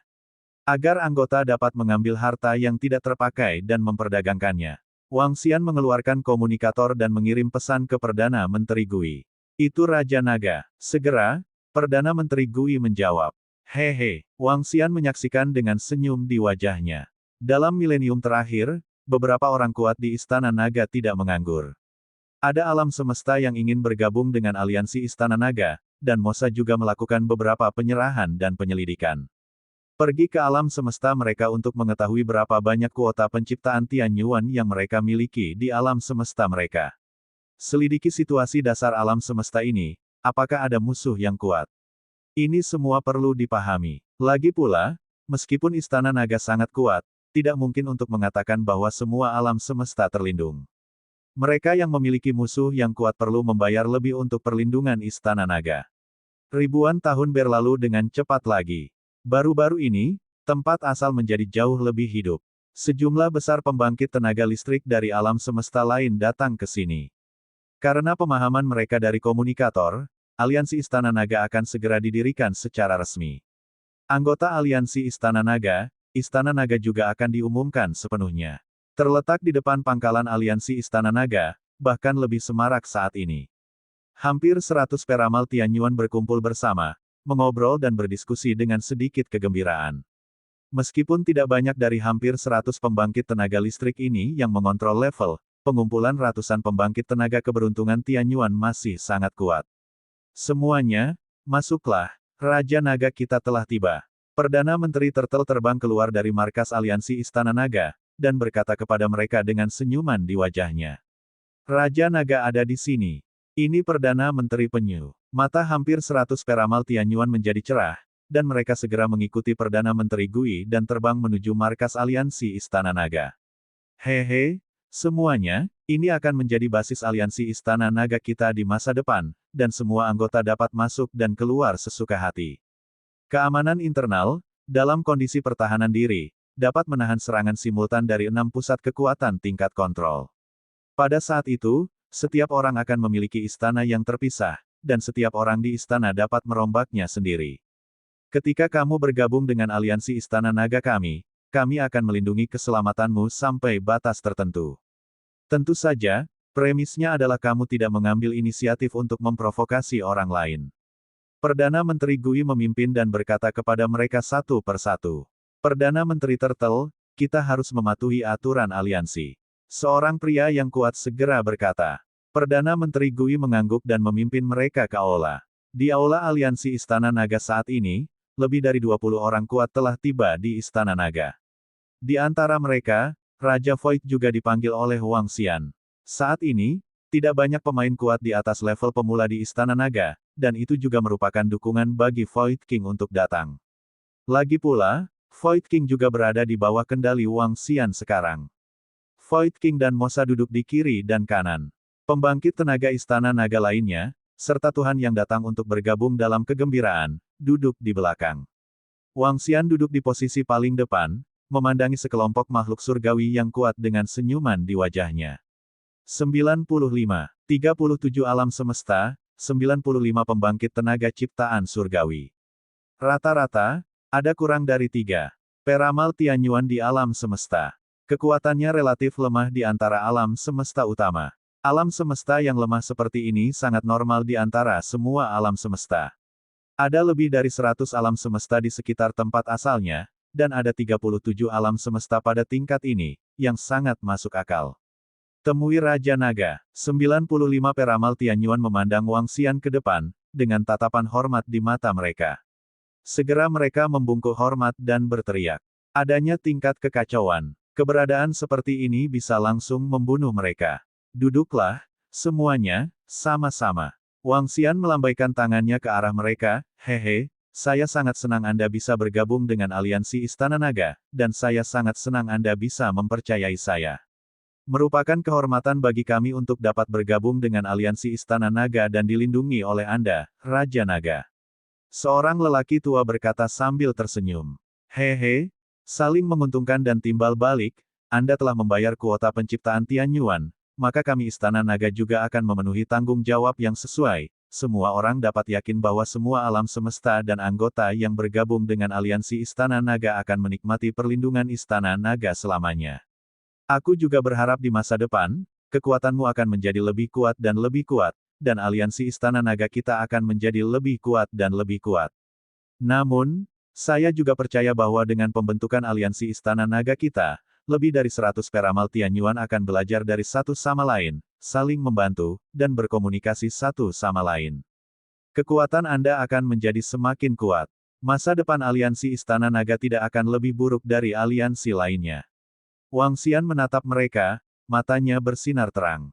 Speaker 1: Agar anggota dapat mengambil harta yang tidak terpakai dan memperdagangkannya. Wang Xian mengeluarkan komunikator dan mengirim pesan ke Perdana Menteri Gui. Itu Raja Naga. Segera, Perdana Menteri Gui menjawab. Hehe, Wang Xian menyaksikan dengan senyum di wajahnya. Dalam milenium terakhir, beberapa orang kuat di Istana Naga tidak menganggur. Ada alam semesta yang ingin bergabung dengan aliansi Istana Naga, dan Mosa juga melakukan beberapa penyerahan dan penyelidikan. Pergi ke alam semesta mereka untuk mengetahui berapa banyak kuota penciptaan Tianyuan yang mereka miliki di alam semesta mereka. Selidiki situasi dasar alam semesta ini, apakah ada musuh yang kuat. Ini semua perlu dipahami. Lagi pula, meskipun Istana Naga sangat kuat, tidak mungkin untuk mengatakan bahwa semua alam semesta terlindung. Mereka yang memiliki musuh yang kuat perlu membayar lebih untuk perlindungan Istana Naga. Ribuan tahun berlalu dengan cepat lagi. Baru-baru ini, tempat asal menjadi jauh lebih hidup. Sejumlah besar pembangkit tenaga listrik dari alam semesta lain datang ke sini. Karena pemahaman mereka dari komunikator, aliansi Istana Naga akan segera didirikan secara resmi. Anggota aliansi Istana Naga juga akan diumumkan sepenuhnya. Terletak di depan pangkalan aliansi Istana Naga, bahkan lebih semarak saat ini. Hampir 100 peramal Tianyuan berkumpul bersama, mengobrol dan berdiskusi dengan sedikit kegembiraan. Meskipun tidak banyak dari hampir 100 pembangkit tenaga listrik ini yang mengontrol level, pengumpulan ratusan pembangkit tenaga keberuntungan Tianyuan masih sangat kuat. Semuanya, masuklah, Raja Naga kita telah tiba. Perdana Menteri Turtle terbang keluar dari markas aliansi Istana Naga, dan berkata kepada mereka dengan senyuman di wajahnya. Raja Naga ada di sini. Ini Perdana Menteri Penyu. Mata hampir 100 peramal Tianyuan menjadi cerah, dan mereka segera mengikuti Perdana Menteri Gui dan terbang menuju markas aliansi Istana Naga. Hehe, semuanya, ini akan menjadi basis aliansi Istana Naga kita di masa depan, dan semua anggota dapat masuk dan keluar sesuka hati. Keamanan internal, dalam kondisi pertahanan diri, dapat menahan serangan simultan dari 6 pusat kekuatan tingkat kontrol. Pada saat itu, setiap orang akan memiliki istana yang terpisah, dan setiap orang di istana dapat merombaknya sendiri. Ketika kamu bergabung dengan aliansi Istana Naga kami akan melindungi keselamatanmu sampai batas tertentu. Tentu saja, premisnya adalah kamu tidak mengambil inisiatif untuk memprovokasi orang lain. Perdana Menteri Gui memimpin dan berkata kepada mereka satu persatu. Perdana Menteri Turtle, kita harus mematuhi aturan aliansi. Seorang pria yang kuat segera berkata. Perdana Menteri Gui mengangguk dan memimpin mereka ke aula. Di aula aliansi Istana Naga saat ini, lebih dari 20 orang kuat telah tiba di Istana Naga. Di antara mereka, Raja Void juga dipanggil oleh Wang Xian. Saat ini, tidak banyak pemain kuat di atas level pemula di Istana Naga, dan itu juga merupakan dukungan bagi Void King untuk datang. Lagi pula, Void King juga berada di bawah kendali Wang Xian sekarang. Void King dan Mosa duduk di kiri dan kanan. Pembangkit tenaga Istana Naga lainnya, serta Tuhan yang datang untuk bergabung dalam kegembiraan, duduk di belakang. Wang Xian duduk di posisi paling depan, memandangi sekelompok makhluk surgawi yang kuat dengan senyuman di wajahnya. 95, 37 alam semesta, 95 pembangkit tenaga ciptaan surgawi. Rata-rata, ada kurang dari 3 peramal Tianyuan di alam semesta. Kekuatannya relatif lemah di antara alam semesta utama. Alam semesta yang lemah seperti ini sangat normal di antara semua alam semesta. Ada lebih dari 100 alam semesta di sekitar tempat asalnya, dan ada 37 alam semesta pada tingkat ini, yang sangat masuk akal. Temui Raja Naga. 95 peramal Tianyuan memandang Wang Xian ke depan, dengan tatapan hormat di mata mereka. Segera mereka membungkuk hormat dan berteriak. Adanya tingkat kekacauan. Keberadaan seperti ini bisa langsung membunuh mereka. Duduklah, semuanya, sama-sama. Wang Xian melambaikan tangannya ke arah mereka, hehe, saya sangat senang Anda bisa bergabung dengan aliansi Istana Naga, dan saya sangat senang Anda bisa mempercayai saya. Merupakan kehormatan bagi kami untuk dapat bergabung dengan aliansi Istana Naga dan dilindungi oleh Anda, Raja Naga. Seorang lelaki tua berkata sambil tersenyum. Hehe, saling menguntungkan dan timbal balik, Anda telah membayar kuota penciptaan Tianyuan, maka kami Istana Naga juga akan memenuhi tanggung jawab yang sesuai. Semua orang dapat yakin bahwa semua alam semesta dan anggota yang bergabung dengan aliansi Istana Naga akan menikmati perlindungan Istana Naga selamanya. Aku juga berharap di masa depan, kekuatanmu akan menjadi lebih kuat, dan aliansi Istana Naga kita akan menjadi lebih kuat dan lebih kuat. Namun, saya juga percaya bahwa dengan pembentukan aliansi Istana Naga kita, lebih dari 100 peramal Tianyuan akan belajar dari satu sama lain, saling membantu, dan berkomunikasi satu sama lain. Kekuatan Anda akan menjadi semakin kuat. Masa depan aliansi Istana Naga tidak akan lebih buruk dari aliansi lainnya. Wang Xian menatap mereka, matanya bersinar terang.